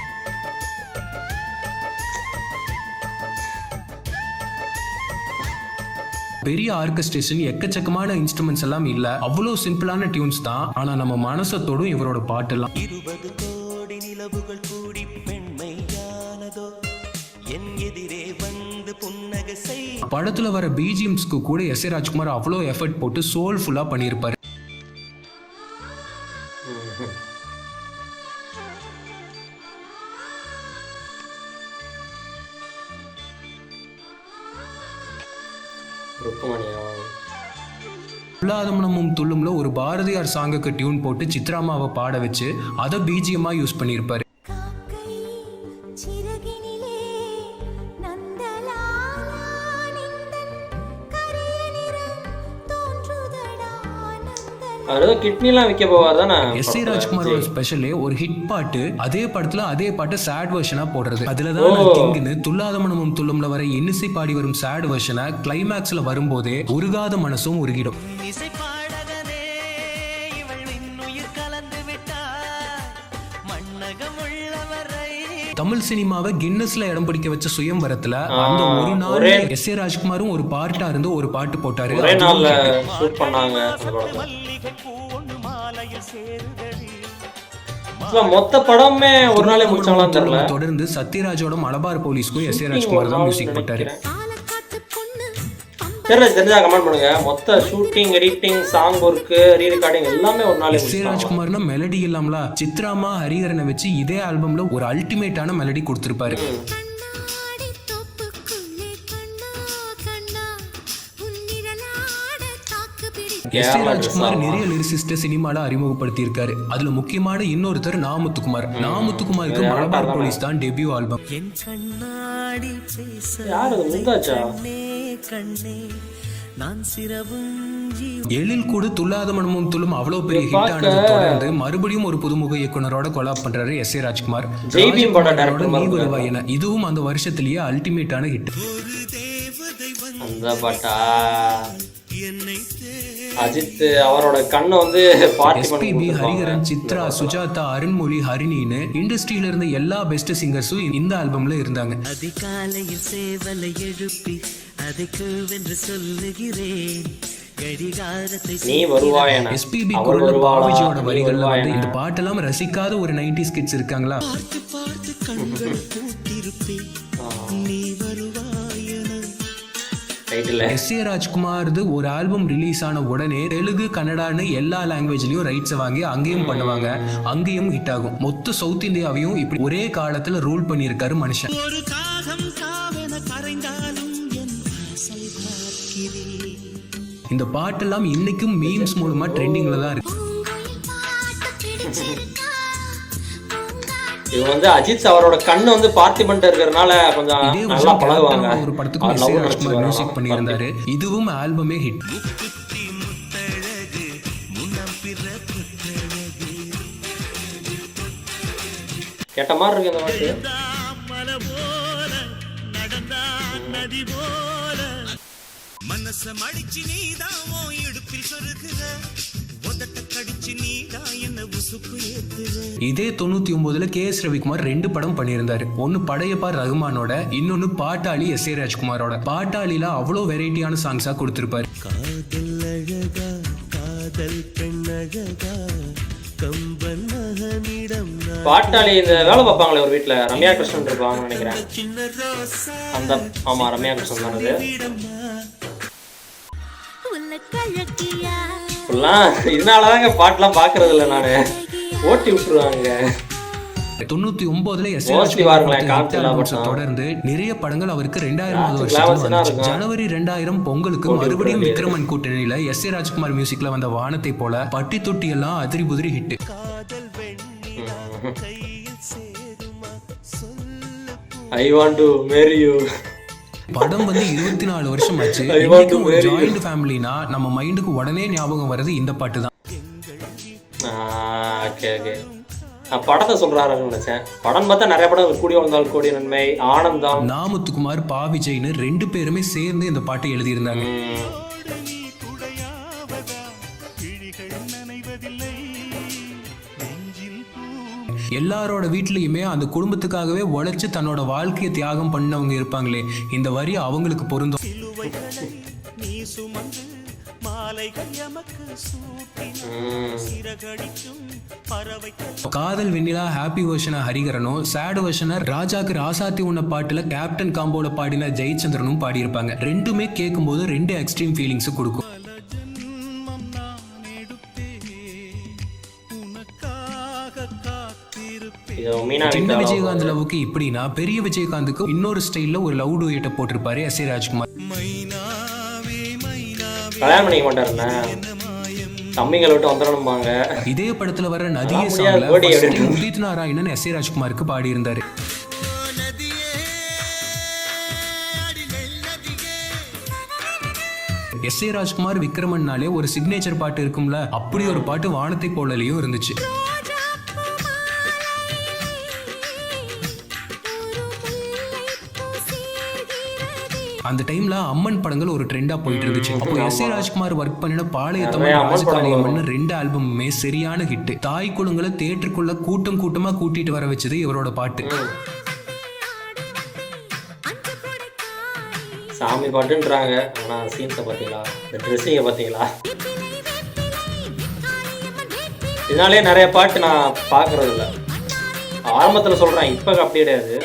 பெரிய ஆர்கெஸ்ட்ரேஷன், எக்கச்சக்கமான இன்ஸ்ட்ருமெண்ட்ஸ் எல்லாம் இல்ல, அவ்வளோ சிம்பிளான டியூன்ஸ் தான். ஆனா நம்ம மனசை தொடும் இவரோட பாட்டெல்லாம். 20 கோடி நிலவுகள் கூடி பெண்மையானதோ என் எதிரே வந்து புன்னகை செய். படத்துல வர பிஜிஎம்ஸ்க்கு கூட S.A. ராஜ்குமார் அவ்வளோ எஃபர்ட் போட்டு சோல்ஃபுல்லா பண்ணியிருப்பாரு. துள்ளாதமனமும் துள்ளும்ல ஒரு பாரதியார் சாங்குக்கு டியூன் போட்டு சித்ராமாவை பாட வச்சு அதை பிஜிஎம்மா யூஸ் பண்ணியிருப்பாரு. காக்கை சிறகினிலே நந்தலாலா நின்றன் கரிய நிறம் தோன்றுதடா நந்தலாலா. அவர் ஏதோ கிட்னிலாம் விற்க போவார் தானே. S.A. ராஜ்குமாரோட ஸ்பெஷலே ஒரு ஹிட் பாட்டு அதே படத்துல அதே பாட்டு சேட் வெர்ஷனா போடுறது. அதுலதான் நான் கிங்னு துள்ளாத மனமும் துள்ளும்ல வர இன்னிசை பாடி வரும் சேட் வெர்ஷனை கிளைமேக்ஸ்ல வரும்போதே உருகாத மனசும் உருகிடும். இசை பாடகனே இவள் இன்னுயிர் கலந்து விட்டார் மண்ணகம் உள்ளவரை. தமிழ் சினிமாவை கின்னஸ்ல இடம் பிடிக்க வச்ச சுயம்வரத்துல அந்த ஒரு நாள் S.A. ராஜ்குமாரும் ஒரு பார்ட்டா இருந்து ஒரு பாட்டு போட்டாரு. ஒரே நாள்ல ஷூட் பண்ணாங்க அந்த படத்தை. மல்லிகை பூ ஒன்று மாலையில் சேருதடி. மொத்த படமே ஒரு நாளே முடிச்சாங்களான்னு தெரியல. தொடர்ந்து சத்யராஜோட மலபார் போலீஸ்க்கும் S.A. ராஜ்குமார் தான் மியூசிக் போட்டாரு. ஆலக்காத்து பொண்ணு தெரிஞ்சா கமெண்ட் பண்ணுங்க. மொத்த ஷூட்டிங், எடிட்டிங், சாங் ஒர்க்கு, ரீ ரெக்கார்டிங் எல்லாமே ஒரு நாளே S.A. ராஜ்குமார்னா மெலடி இல்லாமல சித்ராமா ஹரிஹரனை வச்சு இதே ஆல்பம்ல ஒரு அல்டிமேட்டான மெலடி கொடுத்திருப்பாரு. கண்ணாடி தோப்புக்குள்ளே கண்ணா கண்ணா உன்னிரலாட தாக்கு பிடி. S.A. ராஜ்குமார் நிறைய லிரிசிஸ்ட சினிமால அறிமுகப்படுத்தி இருக்காரு. அதுல முக்கியமான இன்னொருத்தர் நாமுத்துக்குமார். நாமுத்துக்குமாருக்கு மலபார் போலீஸ் தான் டெபியூ ஆல்பம். என் கண்ணாடி பேச யார் அது முந்தாச்சா? கண்ணே கண்ணே நான் சிரவுஞ்சி. எழில் கூட துள்ளாத மனமும் துள்ளும் அவ்வளவு பெரிய ஹிட் ஆனதை தொடர்ந்து மறுபடியும் ஒரு புதுமுக இயக்குனரோட கொலாப் பண்றாரு S.A. ராஜ்குமார். ஜெய்பீம் பட டைரக்டர் நீ வருவா என இதுவும் அந்த வருஷத்திலேயே அல்டிமேட்டான ஹிட். அந்த பாட்டா அஜித் அவரோட கண்ணை வந்து பார்ட்டி பண்ணி SPB, ஹரிஹரன், சித்ரா, சுஜாதா, அருண்மொழி, ஹரிணின்னு இண்டஸ்ட்ரியில இருந்த எல்லா பெஸ்ட் சிங்கர்ஸும் இந்த ஆல்பம்ல இருந்தாங்க. அதிகாலையில் சேவலை எழுப்பி அதை கூவென்று சொல்லுகிறேன் கடிகாரத்தை. நீ வருவாய் என SPB குரல்ல பாவிஜியோட வரிகள்ல வந்து இந்த பாட்டெல்லாம் ரசிக்காத ஒரு 90s கிட்ஸ் இருக்காங்களா? பார்த்து பார்த்து கண்கள் பூட்டிருப்பேன் நீ வருவாய் என. S.A. ராஜ்குமார்து ஒரு ஆல்பம் ரிலீஸ் ஆன உடனே தெலுங்கு, கன்னடான்னு எல்லா லாங்குவேஜ்லயும் ரைட்ஸ் வாங்கி அங்கேயும் பண்ணுவாங்க, அங்கேயும் ஹிட் ஆகும். மொத்த சவுத் இந்தியாவையும் இப்படி ஒரே காலத்துல ரூல் பண்ணியிருக்காரு மனுஷன். ஒரு காகம் காவென கரைந்தாலும் என் ஆசை பார்க்கிறேன். இந்த பாட்டெல்லாம் இன்னைக்கும் மீம்ஸ் மூலமா ட்ரெண்டிங்ல தான் இருக்கு. உங்களின் பாட்டு பிடிச்சிருக்கா பூங்காற்று. இவங்க வந்து அஜித் அவரோட கண்ணை வந்து பார்ட்டி பண்ணிட்டு இருக்கிறதுனால கொஞ்சம் இதே நல்லா வருஷம் பழகுவாங்க. கேப்டன் ஒரு படத்துக்கும் S.A. ராஜ்குமார் மியூசிக் பண்ணியிருந்தாரு. இதுவும் ஆல்பமே ஹிட். முக்குத்தி முத்தழகு முன்னம் பிற புத்தழகு. கேட்ட மாதிரி இருக்கு இந்த பாட்டு. மலை போல நடந்தா நதி போல மனச மடிச்சு நீதாமோ இடுப்பில் சொருகுற உதட்ட கடிச்சு நீதா என்ன உசுப்பு ஏத்துற. இதே 99ல K.S. ரவிக்குமார் 2 படம் பண்ணியிருந்தாரு. ஒன்னு படையப்பா ரகுமானோட, இன்னொன்னு பாட்டாளி S.A. ராஜ்குமாரோட. பாட்டாளில அவ்வளோ வெரைட்டியான சாங்ஸா கொடுத்திருப்பாரு. காதல் அழகா காதல் பெண் அழகா கம்பன் மகனிடம் பாட்டாளி இந்த வேலை பார்ப்பாங்களே ஒரு வீட்டில், ரம்யா கிருஷ்ணன் இருப்பாங்கன்னு நினைக்கிறேன். சின்ன ரோசா அந்த ஆமா ரம்யா கிருஷ்ணன் தான் அது. உன்னை கழக்கியா இப்பெல்லாம் இதனாலதாங்க பாட்டுலாம் பார்க்கறது இல்லை, நான் ஓட்டி விட்டுருவாங்க. 99ல S.A. Mostly பாருங்களேன், காமிச்சலாம் ராஜ்குமார் படம். தொடர்ந்து நிறைய படங்கள் அவருக்கு 2000 வருஷத்துல வந்துச்சு. ஜனவரி 2000 பொங்கலுக்கு மறுபடியும் விக்ரமன் கூட்டணியில S.A. ராஜ்குமார் மியூசிக்ல வந்த வானத்தை போல பட்டி தொட்டி எல்லாம் அதிரி புதிரி ஹிட். காதல் வெண்ணிலா கையில் சேருமா சொல்லு I want to marry you படம் வந்து 24 வருஷம் ஆச்சு. இன்னைக்கு ஒரு ஜாயிண்ட் ஃபேமிலினா நம்ம மைண்டுக்கு உடனே ஞாபகம் வர்றது இந்த பாட்டு தான். Okay okay. நான் படத்தை சொல்கிறாருன்னு நினச்சேன். படம் பார்த்தா நிறைய படம் கூடி வந்தால் கூடிய நன்மை, ஆனந்தம். நாமுத்துக்குமார், பா விஜய்னு 2 பேருமே சேர்ந்து இந்த பாட்டை எழுதியிருந்தாங்க. எல்லாரோட வீட்லயுமே அந்த குடும்பத்துக்காகவே உழைச்சு தன்னோட வாழ்க்கையை தியாகம் பண்ணவங்க இருப்பாங்களே, இந்த வரி அவங்களுக்கு பொருந்தும். நீ சுமந்து மாலைகள் எமக்கு சூட்டினாய், சிறகடிக்கும் பறவைகள். காதல் வெண்ணிலா ஹாப்பி வெர்ஷனா ஹரிகரனும், சேட் வெர்ஷனா ராஜாக்கு ராசாத்தி உன்ன பாட்டுல கேப்டன் காம்போல பாடின ஜெயச்சந்திரனும் பாடியிருப்பாங்க. ரெண்டுமே கேட்கும்போது 2 எக்ஸ்ட்ரீம் ஃபீலிங்ஸ் கொடுக்கும். சின்ன விஜயகாந்த் லவ்வுக்கு இப்படின்னா, பெரிய விஜயகாந்துக்கு இன்னொரு ஸ்டைல்ல ஒரு லவ் டூயட்டை போட்டிருப்பாரு எஸ்.ஏ. ராஜ்குமார். கல்யாணம் பண்ணிக்க மாட்டாருண்ணா, தம்பிங்களை விட்டு வந்துடணும்பாங்க. இதே படத்துல வர நதியே சாங்ல உதித் நாராயணன் எஸ்.ஏ. ராஜ்குமாருக்கு பாடி இருந்தாரு. எஸ்.ஏ. ராஜ்குமார் விக்ரமன்னாலே ஒரு சிக்னேச்சர் பாட்டு இருக்கும்ல, அப்படி ஒரு பாட்டு வானத்தை போலலையும் இருந்துச்சு. அந்த டைம்ல அம்மன் படங்கள் ஒரு ட்ரெண்டா போயிட்டு இருந்துச்சு. அப்போ எஸ்.ஏ. ராஜ்குமார் ஒர்க் பண்ணின பாளையத்தம்மன், ராஜகாளியம்மன் 2 ஆல்பமுமே சரியான ஹிட். தாய் குளங்களை தியேட்டருக்குள்ள கூட்டம் கூட்டமா கூட்டிட்டு வர வச்சது இவரோட பாட்டு. சாமி பாட்டுன்றாங்க, ஆனால் சீன்ஸை பார்த்தீங்களா, இந்த ட்ரெஸ்ஸிங்கை பார்த்தீங்களா? இதனாலே நிறைய பாட்டு நான் பார்க்குறது இல்லை. ஆரம்பத்தில் சொல்கிறேன், இப்போ அப்படி கிடையாது.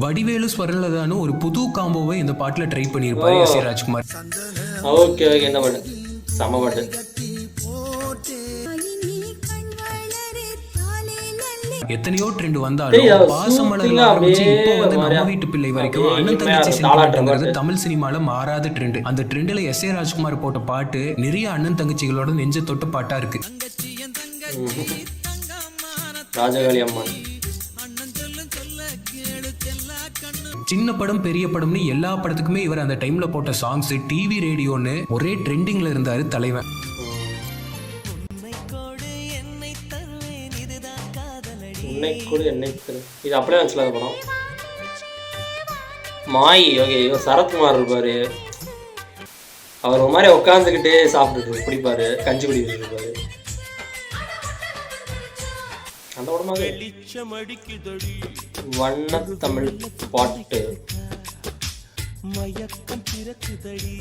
வடிவேலு ஸ்வரலதான்னு ஒரு புது காம்போவை இந்த பாட்டுல ட்ரை பண்ணியிருப்பாரு எஸ்.ஏ. ராஜ்குமார். ஓகே ஓகே, இந்த பாட்டு செம பாட்டு. எத்தனையோ ட்ரெண்ட் வந்தாலும் பாசமலர்ல ஆரம்பிச்சு இப்போ வந்து நம்ம வீட்டு பிள்ளை வரைக்கும் அண்ணன் தங்கச்சி சினிமாங்கிறது தமிழ் சினிமால மாறாத ட்ரெண்ட். அந்த ட்ரெண்ட்ல எஸ்.ஏ. ராஜ்குமார் போட்ட பாட்டு நிறைய அண்ணன் தங்கச்சிகளோட நெஞ்ச தொட்ட பாட்டா இருக்கு. ராஜகாளி அம்மன், சின்ன படம் பெரிய படம்னு எல்லா படத்துக்குமே இவர் அந்த டைம்ல போட்ட சாங்ஸ் டிவி ரேடியோன்னு ஒரே ட்ரெண்டிங்ல இருந்தாரு தலைவன். இது அப்படியே வச்சுல படம். மாயி, ஓகே. இவர் சரத்குமார் இருப்பாரு, அவர் ஒரு மாதிரி உட்காந்துக்கிட்டே சாப்பிட்டு குடிப்பாரு, கஞ்சி குடிக்கிட்டு இருப்பாரு. அந்த படமாக வண்ண தமிழ் பாட்டு மயக்கம் பிறக்குதடி.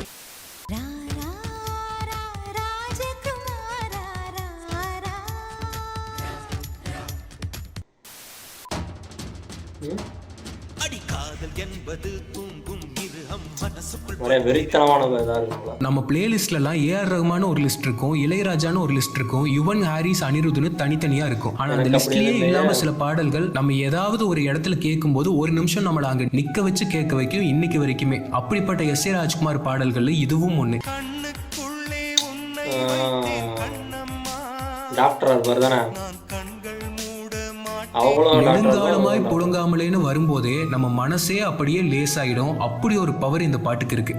அடி காதல் என்பது தூங்கும் மிருகம், மனசுக்குள் நிறைய வெறித்தனமான இதாக இருக்குங்களா? நம்ம பிளேலிஸ்ட்லாம் ஏஆர் ரஹ்மான் ஒரு லிஸ்ட் இருக்கும், இளையராஜான்னு ஒரு லிஸ்ட் இருக்கும், யுவன், ஹாரிஸ், அனிருத்னு தனித்தனியா இருக்கும். ஆனா அந்த லிஸ்ட்லயே இல்லாம சில பாடல்கள் நம்ம ஏதாவது ஒரு இடத்துல கேட்கும்போது ஒரு நிமிஷம் நம்மள அங்க நிக்க வச்சு கேட்க வைக்கும் இன்னைக்கு வரைக்குமே. அப்படிப்பட்ட எஸ்.ஏ. ராஜ்குமார் பாடல்கள்ல இதுவும் ஒண்ணு. டாக்டர் இருப்பார் தானே, நெடுங்காலமாய் புழுங்காமலேன்னு வரும்போதே நம்ம மனசே அப்படியே லேசாயிடும். அப்படி ஒரு பவர் இந்த பாட்டுக்கு இருக்கு.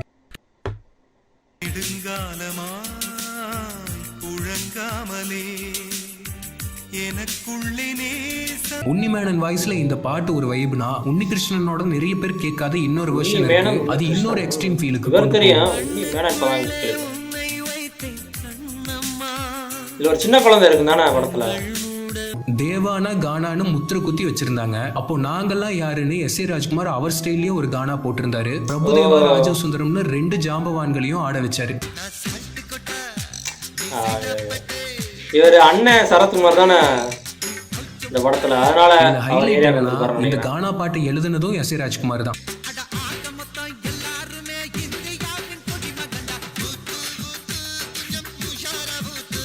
உன்னிமேனன் வாய்ஸ்ல இந்த பாட்டு ஒரு வைப்னா, உன்னிகிருஷ்ணனோட நிறைய பேர் கேட்காத இன்னொரு வெர்ஷன் இருக்கு. அது இன்னொரு எக்ஸ்ட்ரீம் ஃபீலுக்கு. இதுல ஒரு சின்ன குழந்தை இருக்கு தானே படத்துல. தேவானா கானான்னு முத்திர குத்தி வச்சிருந்தாங்க. அப்போ நாங்கெல்லாம் யாருன்னு எஸ்.ஏ. ராஜ்குமார் அவர் ஸ்டைல்லயே ஒரு கானா போட்டிருந்தாரு. பிரபுதேவா, ராஜா சுந்தரம்னு 2 ஜாம்பவான்களையும் ஆட வச்சாரு. இவர் அண்ணன் சரத்குமார் தானே இந்த படத்துல. அதனால இந்த கானா பாட்டு எழுதுனதும் எஸ்.ஏ. ராஜ்குமார் தான்.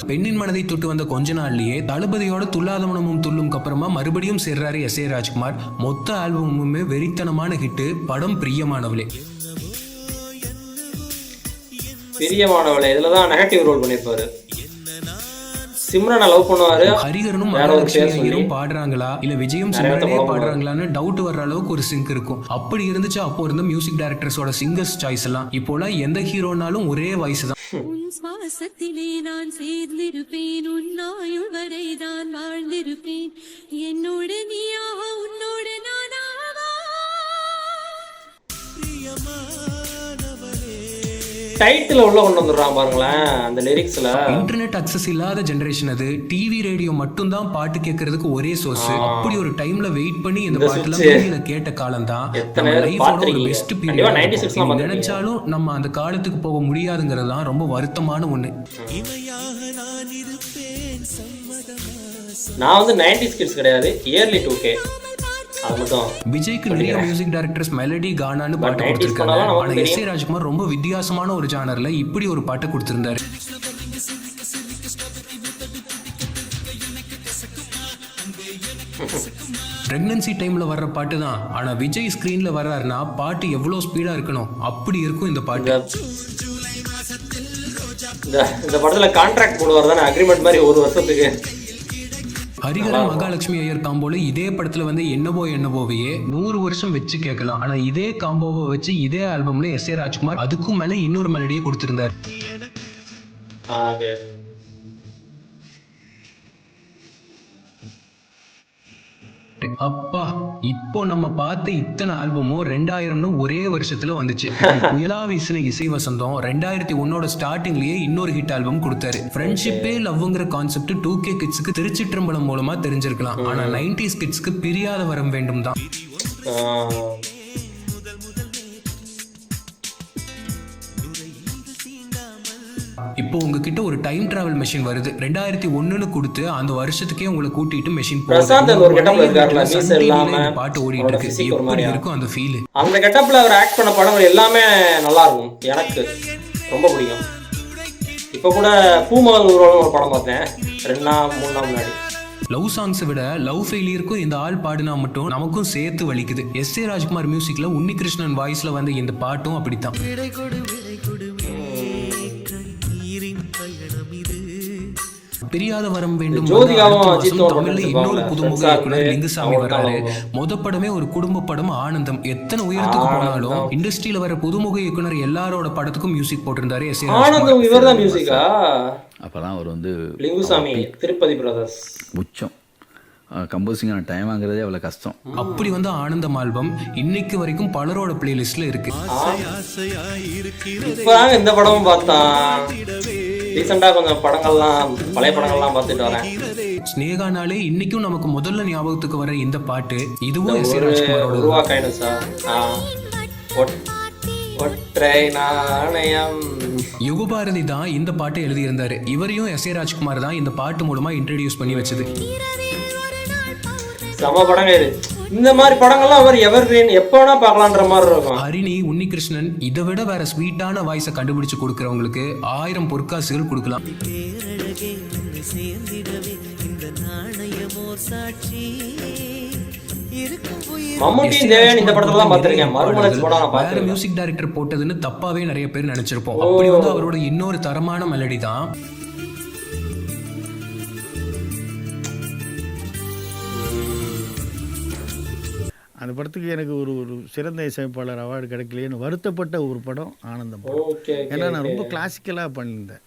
பெண்ணின் மனதை தொட்டு வந்த கொஞ்ச நாள்லயே தளபதியோட துல்லாத மனமும் துள்ளும் அப்புறமா மறுபடியும் சேர்றாரு எஸ்.ஏ. ராஜ்குமார். மொத்த ஆல்பமுமே வெறித்தனமான ஹிட். படம் பிரியமானவளே. பிரியமானவளே இதுலதான் நெகட்டிவ் ரோல் பண்ணிருப்பாரு. சிம்ரனை லவ் பண்ணுவாரு. ஹரிஹரனும் வேற ஒரு மகாலட்சுமி பேர் சொல்லி ஐயரும் பாடுறாங்களா இல்ல விஜயும் நிறைய சிம்ரனே பேர் பாடுறாங்களான்னு டவுட் வர்ற அளவுக்கு ஒரு சிங்க் இருக்கும். அப்படி இருந்துச்சு அப்போ இருந்த மியூசிக் டைரக்டர்ஸோட சிங்கர்ஸ் சாய்ஸ் எல்லாம். இப்போலாம் எந்த ஹீரோனாலும் ஒரே வாய்ஸ் தான். உன் சுவாசத்திலே நான் சேர்ந்திருப்பேன், உன் ஆயுள் வரை தான் வாழ்ந்திருப்பேன், என்னோட நீயாக உன்னோட நானாவா. டைட்டில் உள்ள கொண்டு வந்துடுறான் பாருங்களேன் அந்த லிரிக்ஸ்ல. இன்டர்நெட் அக்சஸ் இல்லாத ஜெனரேஷன் அது. டிவி ரேடியோ மட்டும் தான் பாட்டு கேட்கறதுக்கு ஒரே சோர்ஸ். அப்படி ஒரு டைம்ல வெயிட் பண்ணி இந்த பாட்டுலாம் டிவில கேட்ட காலம் தான் நம்ம லைஃபோட ஒரு பெஸ்ட் பீரியட். நினைச்சாலும் நம்ம அந்த காலத்துக்கு போக முடியாதுங்கிறது தான் ரொம்ப வருத்தமான ஒண்ணு. நான் வந்து 90s கிட்ஸ் கிடையாது, இயர்லி 2K. அது மட்டும். விஜய்க்கு நிறைய மியூசிக் டைரக்டர்ஸ் மெலடி கானான்னு பாட்டு கொடுத்திருக்காங்க. ஆனா எஸ்.ஏ. ராஜ்குமார் ரொம்ப வித்தியாசமான ஒரு ஜானர்ல இப்படி ஒரு பாட்டு கொடுத்திருந்தாரு. பிரெக்னன்சி டைம்ல வர்ற பாட்டு தான். ஆனா விஜய் ஸ்கிரீன்ல வர்றாருன்னா பாட்டு எவ்வளவு ஸ்பீடா இருக்கணும் அப்படி இருக்கும் இந்த பாட்டு. இந்த படத்துல கான்ட்ராக்ட் போடுவார் தானே, அக்ரிமெண்ட் மாதிரி ஒரு வருஷத்துக்கு. ஹரிஹரன் மகாலட்சுமி ஐயர் காம்போல இதே படத்துல வந்து என்னவோவையே 100 வருஷம் வச்சு கேட்கலாம். ஆனா இதே காம்போவை வச்சு இதே ஆல்பம்ல எஸ்.ஏ. ராஜ்குமார் அதுக்கும் மேல இன்னொரு மெலடியை கொடுத்திருந்தார். அப்பா இப்போ நம்ம பார்த்த இத்தனை ஆல்பமும் 2000 ஒரே வருஷத்துல வந்துச்சு. புயலா வீசின இசை வசந்தம் 2001 ஸ்டார்டிங்லயே இன்னொரு ஹிட் ஆல்பம் கொடுத்தாரு. ஃப்ரெண்ட்ஷிப்பே லவ்ங்கிற கான்செப்ட் 2K கிட்ஸ்க்கு திருச்சிற்றம்பலம் மூலமா தெரிஞ்சிருக்கலாம். ஆனா 90s கிட்ஸ்க்கு பிரியாத வரம் வேண்டும் தான். இப்போ உங்ககிட்ட ஒரு டைம் டிராவல் மெஷின் வருது. 2001 கொடுத்து அந்த வருஷத்துக்கே உங்களை கூட்டிட்டு மெஷின் பாட்டு ஓடிட்டு இருக்கு. எப்படி இருக்கும் அந்த ஃபீல்? அந்த கெட்டப்ல அவர் ஆக்ட் பண்ண படங்கள் எல்லாமே நல்லா இருக்கும், எனக்கு ரொம்ப பிடிக்கும். இப்போ கூட பூமகள் ஊர்வலம் ஒரு படம் பார்த்தேன் 2 நாள் 3 நாள் முன்னாடி. லவ் சாங்ஸை விட லவ் ஃபெயிலியருக்கும் இந்த ஆள் பாடினா மட்டும் நமக்கும் சேர்த்து வலிக்குது. எஸ்.ஏ. ராஜ்குமார் மியூசிக்ல உன்னிகிருஷ்ணன் வாய்ஸ்ல வந்த இந்த பாட்டும் அப்படித்தான். பிரியாத வரம் வேண்டும். தமிழ்ல இன்னொரு புதுமுக இயக்குனர் லிங்குசாமி வர்றாரு. படமே ஒரு குடும்ப படம் ஆனந்தம். எத்தனை உயரத்துக்கு போனாலும் இண்டஸ்ட்ரியில வர புதுமுக இயக்குனர் எல்லாரோட படத்துக்கும் மியூசிக் போட்டிருந்தாரு எஸ்.ஏ. ஆனந்தம். இவர்தான் மியூசிக்கா? அப்பதான் அவர் வந்து லிங்குசாமி திருப்பதி பிரதர்ஸ் உச்சம். கம்போசிங்கான டைம் வாங்குறதே அவ்வளவு கஷ்டம். அப்படி வந்து ஆனந்தம் ஆல்பம் இன்னைக்கு வரைக்கும் பலரோட பிளேலிஸ்ட்ல இருக்கு. இப்பதான் இந்த படமும் பார்த்தான். ரீசெண்டா கொஞ்சம் படங்கள்லாம் பழைய படங்கள்லாம் பார்த்துட்டு வரேன். ஸ்னேகானாலே இன்னைக்கும் நமக்கு முதல்ல ஞாபகத்துக்கு வர இந்த பாட்டு இதுவும் எஸ்.ஏ. ராஜ்குமாரோட உருவாக்காயினுசா. ஒற்றை நாணயம். யுகபாரதி தான் இந்த பாட்டை எழுதியிருந்தாரு. இவரையும் எஸ்.ஏ. ராஜ்குமார் தான் இந்த பாட்டு மூலமா இன்ட்ரடியூஸ் பண்ணி வச்சது. சம படங்க இது. இந்த மாதிரி படங்கள்லாம் அவர் எவர்கிரீன் எப்ப வேணா பார்க்கலான்ற மாதிரி இருக்கும். ஹரிணி, உன்னிகிருஷ்ணன் இதை விட வேற ஸ்வீட்டான வாய்ஸை கண்டுபிடிச்சு கொடுக்கறவங்களுக்கு 1000 பொற்காசுகள் கொடுக்கலாம். மம்முட்டியும் தேவையான இந்த படத்துல தான் பார்த்திருக்கேன். மறுமலர்ச்சி படம் நான் வேற மியூசிக் டைரக்டர் போட்டதுன்னு தப்பாவே நிறைய பேர் நினைச்சிருப்போம். அப்படி வந்து அவரோட இன்னொரு தரமான மெலடி தான். அந்த படத்துக்கு எனக்கு ஒரு சிறந்த இசையமைப்பாளர் அவார்டு கிடைக்கலையேன்னு வருத்தப்பட்ட ஒரு படம் ஆனந்தம். ஏன்னா நான் ரொம்ப கிளாசிக்கலாக பண்ணியிருந்தேன்.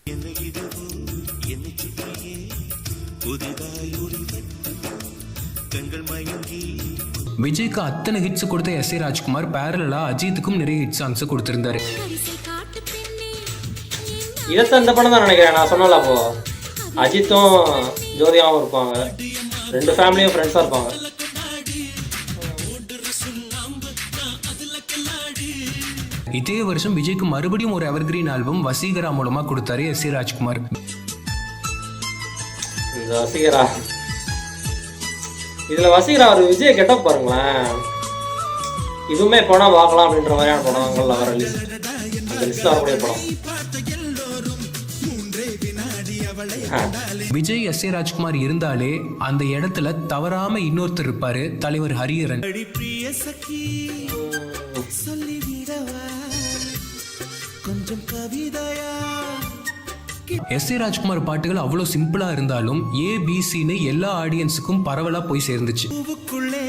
விஜய்க்கு அத்தனை ஹிட்ஸ் கொடுத்த எஸ்.ஏ. ராஜ்குமார் பேரலா அஜித்துக்கும் நிறைய ஹிட் சாங்ஸ் கொடுத்திருந்தாரு. இதத்த இந்த படம் தான் நினைக்கிறேன். நான் சொன்னல அப்போ அஜித்தும் ஜோதியாவும் இருப்பாங்க, 2 ஃபேமிலியும் ஃப்ரெண்ட்ஸா இருப்பாங்க. இதே வருஷம் விஜய்க்கு மறுபடியும் ஒரு எவர்கிரீன் ஆல்பம் வசீகரா மூலமா கொடுத்தாரு எஸ்.ஏ. ராஜ்குமார். வசீகரா, இதுல வசீகரா ஒரு விஜய் கெட்டப் பாருங்களேன். இதுவுமே படம் பார்க்கலாம் அப்படின்ற மாதிரியான படங்கள்ல வர லிஸ்ட், அந்த லிஸ்ட்ல வரக்கூடிய படம். விஜய் எஸ்.ஏ. ராஜ்குமார் இருந்தாலே அந்த இடத்துல தவறாம இன்னொருத்தர் இருப்பாரு, தலைவர் ஹரிஹரன். கொஞ்சம் கவிதையா எஸ்.ஏ. ராஜ்குமார் பாட்டுகள் அவ்வளோ சிம்பிளா இருந்தாலும் ஏபிசின்னு எல்லா ஆடியன்ஸுக்கும் பரவலா போய் சேர்ந்துச்சு. பூவுக்குள்ளே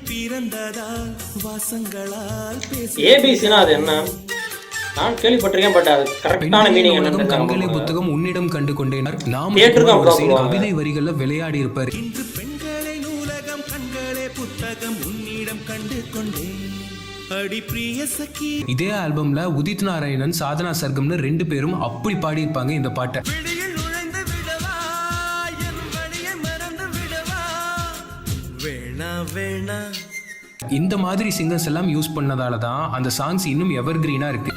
பிறந்ததால் வாசங்களால் பேசி ஏபிசினா அது என்ன? நான் கேள்விப்பட்டிருக்கேன், பட் அது கரெக்டான மீனிங் உலகம் கண்களை என்னன்னு புத்தகம் உன்னிடம் கண்டு கொண்டேனார். நாம கேட்டிருக்கோம் ஒரு bro, சில சொல்லுவாங்க. கவிதை வரிகள்ல விளையாடி இருப்பாரு. இன்று பெண்களை நூலகம் கண்களே புத்தகம் உன்னிடம் கண்டு கொண்டேன் அடி பிரிய சகி. இதே ஆல்பம்ல உதித் நாராயணன், சாதனா சர்கம்னு 2 பேரும் அப்படி பாடியிருப்பாங்க இந்த பாட்டை. வெளியில் நுழைந்து விடவா என் வழியை மறந்து விடவா வேணா வேணா. இந்த மாதிரி சிங்கர்ஸ் எல்லாம் யூஸ் பண்ணதால தான் அந்த சாங்ஸ் இன்னும் எவர் கிரீனா இருக்கு.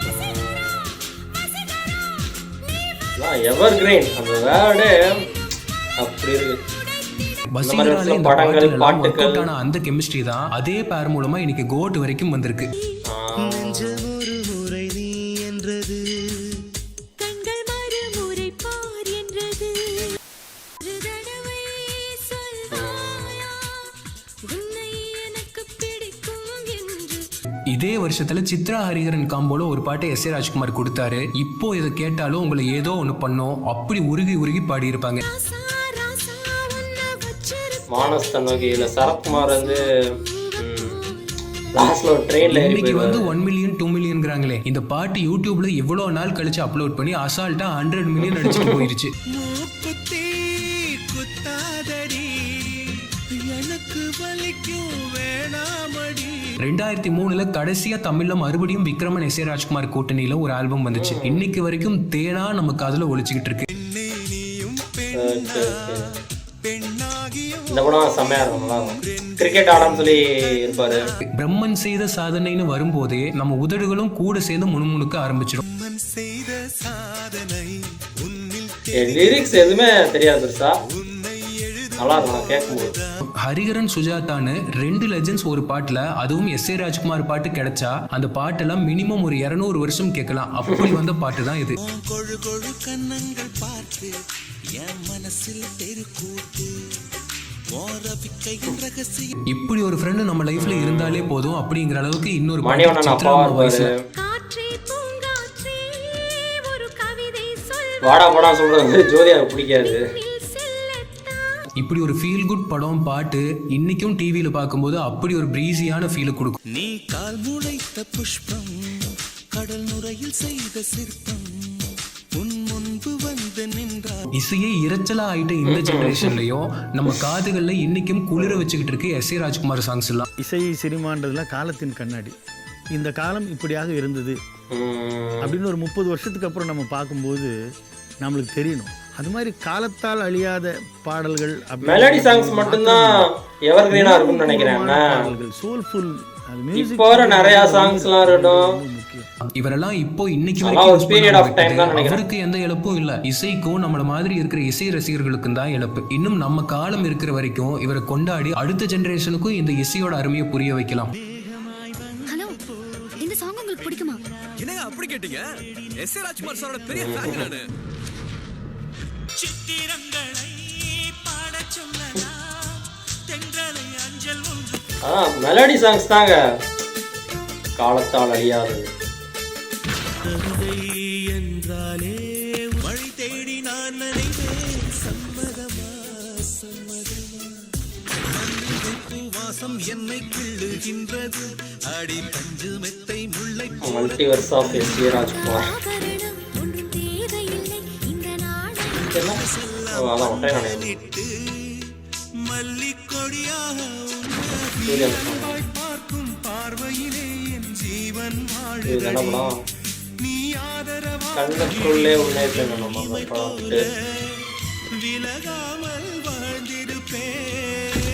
எவர் கிரீன் அந்த வேர்டு அப்படி இருக்கு. வசீகரால இந்த படங்கள், பாட்டுகள் எல்லாம் work பாட்டுகள். out ஆன அந்த கெமிஸ்ட்ரி தான் அதே பேர் மூலமா இன்னைக்கு கோட் வரைக்கும் வந்திருக்கு. நெஞ்சம் ஒரு முறை நீ என்றது கண்கள் மறுமுறை பார் என்றது ஒரு தடவை சொல்வாயா உன்னை எனக்கு பிடிக்கும் என்று. இதே வருஷத்துல சித்ரா ஹரிஹரன் காம்போல ஒரு பாட்டை எஸ்.ஏ. ராஜ்குமார் கொடுத்தாரு. இப்போ இதை கேட்டாலும் உங்களை ஏதோ ஒண்ணு பண்ணோம் அப்படி உருகி உருகி பாடியிருப்பாங்க. ராசா ராசா உன்னை வச்சிருப்பேன் மானஸ் தன்னோகியில் சரத்குமார் வந்து லாஸ்ட்ல ஒரு ட்ரெயின்ல ஏறி இன்னைக்கு வந்து போயிடுவாரு. 1 மில்லியன் 2 மில்லியன்ங்கிறாங்களே. இந்த பாட்டு யூடியூப்ல இவ்வளவு நாள் கழிச்சு அப்லோட் பண்ணி அசால்ட்டா 100 மில்லியன் அடிச்சுட்டு போயிருச்சு. மூக்குத்தி குத்தாதடி எனக்கு வலிக்கும் வேணாமடி. 2003ல கடைசியா தமிழ்ல மறுபடியும் விக்ரமன் எஸ்.ஏ. ராஜ்குமார் கூட்டணியில ஒரு ஆல்பம் வந்துச்சு. இன்னைக்கு வரைக்கும் தேனா நம்ம காதுல ஒலிச்சுக்கிட்டு இருக்கு. நீயும் சரி, சரி, சரி. பெண்ணாகியும் இந்த படம் செம்மையா இருக்கும், நல்லா இருக்கும். கிரிக்கெட் ஆடான்னு சொல்லி இருப்பாரு. பிரம்மன் செய்த சாதனைன்னு வரும்போதே நம்ம உதடுகளும் கூட சேர்ந்து முணுமுணுக்க ஆரம்பிச்சிடும். மன் செய்த சாதனை உன்னில் லிரிக்ஸ் எதுவுமே தெரியாது பெருசா, உன்னை எழுத நல்லா இருக்கும் நான் கேட்கும்போது. ஹரிஹரன் சுஜாதான்னு 2 லெஜெண்ட்ஸ் ஒரு பாட்டுல, அதுவும் எஸ்.ஏ. ராஜ்குமார் பாட்டு கிடைச்சா அந்த பாட்டெல்லாம் மினிமம் ஒரு 200 வருஷம் கேட்கலாம். அப்படி வந்த பாட்டு தான் இது. கொழு கொழு கண்ணங்கள் பார்த்து என் மனசில் தெருக்கூத்து ஓரவிக்கையின் ரகசியம். இப்படி ஒரு ஃப்ரெண்டு நம்ம லைஃப்ல இருந்தாலே போதும் அப்படிங்கிற அளவுக்கு இன்னொரு மணிவண்ணன் பாட்டு சித்ரா அப்பாவா அம்மா voice ல. இருப்பாரு. காற்றே பூங்காற்றே ஒரு கவிதை வாடா போடா சொல்றது வந்து ஜோதியாவை பிடிக்காது. செல்லத்தான் இப்படி ஒரு ஃபீல் குட் படம் பாட்டு இன்னைக்கும் டிவியில பார்க்கும்போது அப்படி ஒரு பிரீஸியான ஃபீல் கொடுக்கும். நீ கால் முளைத்த புஷ்பம் கடல் நுரையில் செய்த சிற்பம் உன் முன்பு வந்து நின்றார். இசையே இரைச்சலா ஆயிட்ட இந்த ஜெனரேஷன்லயும் நம்ம காதுகள்ல இன்னைக்கும் குளிர வச்சுக்கிட்டு இருக்கு எஸ்.ஏ. ராஜ்குமார் சாங்ஸ் எல்லாம். இசை சினிமான்றதுலாம் காலத்தின் கண்ணாடி. இந்த காலம் இப்படியாக இருந்தது அப்படின்னு ஒரு 30 வருஷத்துக்கு அப்புறம் நம்ம பார்க்கும்போது நம்மளுக்கு தெரியணும். அது மாதிரி காலத்தால் அழியாத பாடல்கள், மெலடி சாங்ஸ் மட்டும்தான் எவர் கிரீனா இருக்கும்னு நினைக்கிறேன். பாடல்கள் சோல்ஃபுல். இப்போ வர நிறைய சாங்ஸ்லாம் இருக்கட்டும், இவரெல்லாம் இப்போ இன்னைக்கு அதெல்லாம் வரைக்கும் ஒரு use period பண்ண of time தான் இருக்குது. நினைக்கிறேன். அவருக்கு எந்த இழப்பும் இல்ல. இசைக்கும் நம்மள மாதிரி இருக்கிற இசை ரசிகர்களுக்கும் தான் இழப்பு. இன்னும் நம்ம காலம் இருக்கிற வரைக்கும் இவரை கொண்டாடி அடுத்த ஜெனரேஷனுக்கும் இந்த இசையோட அருமையை புரிய வைக்கலாம். ஹலோ, இந்த சாங் உங்களுக்கு பிடிக்குமா? என்னங்க அப்படி கேட்டீங்க? எஸ்.ஏ. ராஜ்குமார் சாரோட பெரிய ஃபேன் நானு. சித்திரங்களை பாடச் சொல்லலாம் தென்றலை அஞ்சல் ஒன்று. அதான் மெலடி சாங்ஸ் தாங்க காலத்தால் அழியாதது. கவிதை என்றாலே வழி தேடி நான் நினைவேன். சம்மதமா சம்மதமா மல்லிகைப்பூ வாசம் என்னை கிள்ளுகின்றது. அடி பஞ்சு மெத்தை முல்லை மல்டிவர்ஸ் ஆஃப் எஸ்.ஏ. ராஜ்குமார். ஆபரணம் ஒன்றும் தேவையில்லை இந்த நாடு. அதான் ஒட்டை நாணயம். போலிட்டு மல்லிக்கொடியாக சூரியன் song. பார்க்கும் பார்வையிலே என் ஜீவன் இது என்ன வாழுதடி. படம்? நீ ஆதரவா கண்ணுக்குள்ளே உன்னே நம்ம அந்த பாட்டு. விலகாமல் வாழ்ந்திருப்பேன்.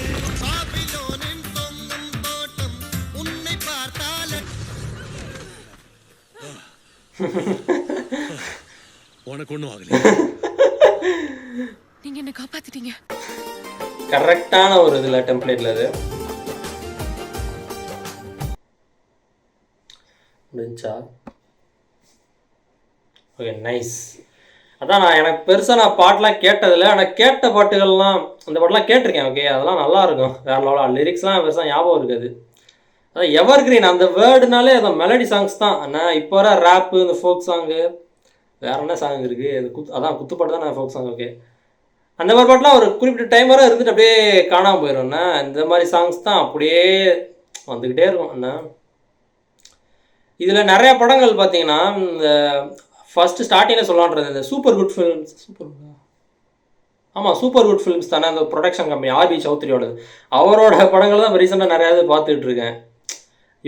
பாபிலோனின் தொங்கும் தோட்டம் உன்னை பார்த்தால் உனக்கு ஒண்ணும் ஆகல. நீங்க என்ன காப்பாத்திட்டீங்க. கரெக்டான ஒரு இதுல டெம்ப்ளேட்ல அது முடிஞ்சா. Okay, nice. அதான் நான் எனக்கு பெருசாக நான் பாட்டெலாம் கேட்டதில்லை, ஆனால் கேட்ட பாட்டுகள்லாம் அந்த பாட்டெலாம் கேட்டிருக்கேன். ஓகே, அதெல்லாம் நல்லா இருக்கும், வேற லெவலாக. லிரிக்ஸ்லாம் பெருசாக ஞாபகம் இருக்காது. அதான் எவர் கிரீன் அந்த வேர்டுனாலே அந்த மெலடி சாங்ஸ் தான். ஆனால் இப்போ வர ரேப்பு, இந்த ஃபோக் சாங்கு, வேற என்ன சாங் இருக்குது அது அதான் குத்துப்பாட்டு தான் ஃபோக் சாங். ஓகே, அந்த மாதிரி பாட்டுலாம் ஒரு குறிப்பிட்ட டைம் வரை இருந்துட்டு அப்படியே காணாமல் போயிடும்ண்ணா. இந்த மாதிரி சாங்ஸ் தான் அப்படியே வந்துக்கிட்டே இருக்கும் அண்ணா. இதில் நிறையா படங்கள் பார்த்தீங்கன்னா இந்த ஃபஸ்ட்டு ஸ்டார்டிங்கில் சொல்லலான்றது இந்த super good films super good films தானே அந்த ப்ரொடக்ஷன் கம்பெனி ஆர்பி சௌத்ரியோடது. அவரோட படங்கள் தான் ரீசெண்டாக நிறையா இது பார்த்துட்டு இருக்கேன்.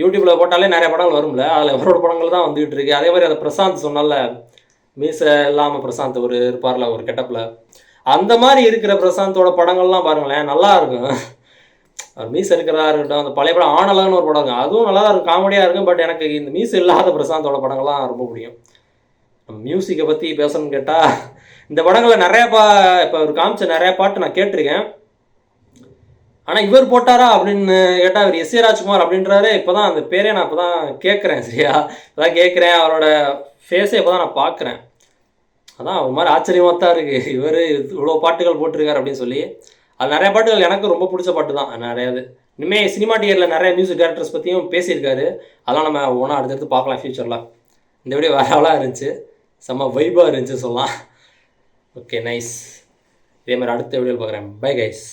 யூடியூப்பில் போட்டாலே நிறைய படங்கள் வரும்ல, அதில் அவரோட படங்கள் தான் வந்துகிட்டு இருக்கு. அதே மாதிரி அந்த பிரசாந்த் சொன்னால மீசை இல்லாமல் பிரசாந்த் ஒரு இருப்பார்ல ஒரு கெட்டப்பில், அந்த மாதிரி இருக்கிற பிரசாந்தோட படங்கள்லாம் பாருங்களேன் நல்லா இருக்கும். அவர் மீசை இருக்கிறதா இருக்கட்டும், அந்த பழைய படம் ஆனலன்னு ஒரு படம் இருக்கும், அதுவும் நல்லா தான் இருக்கும், காமெடியாக இருக்கும். பட் எனக்கு இந்த மீசை இல்லாத பிரசாந்தோட படங்கள்லாம் ரொம்ப பிடிக்கும். நம்ம மியூசிக்கை பற்றி பேசணும்னு கேட்டால் இந்த படங்களில் நிறையா இப்போ அவர் காமிச்ச நிறையா பாட்டு நான் கேட்டிருக்கேன். ஆனால் இவர் போட்டாரா அப்படின்னு கேட்டால் அவர் எஸ் ஏ ராஜ்குமார் அப்படின்றாரு. இப்போ தான் அந்த பேரே நான் இப்போ தான் கேட்குறேன். சரியா, இப்போ தான் கேட்குறேன், அவரோட ஃபேஸை இப்போ தான் நான் பார்க்குறேன். அதான் ஒரு மாதிரி ஆச்சரியமாக தான் இருக்குது, இவர் இவ்வளோ பாட்டுகள் போட்டிருக்காரு அப்படின்னு சொல்லி. அது நிறைய பாட்டுகள் எனக்கு ரொம்ப பிடிச்ச பாட்டு தான் நிறையாது. இனிமேல் சினிமா டியரில் நிறைய மியூசிக் டைரக்டர்ஸ் பற்றியும் பேசியிருக்காரு. அதெல்லாம் நம்ம ஒன்றா அடுத்தடுத்து பார்க்கலாம் ஃப்யூச்சரில். இந்த வீடியோ வேறாவெலாம் இருந்துச்சு, செம்ம வைபாக இருந்துச்சு சொல்லலாம். Okay, nice. இதே மாதிரி அடுத்த வீடியோவில் பார்க்குறேன். Bye guys.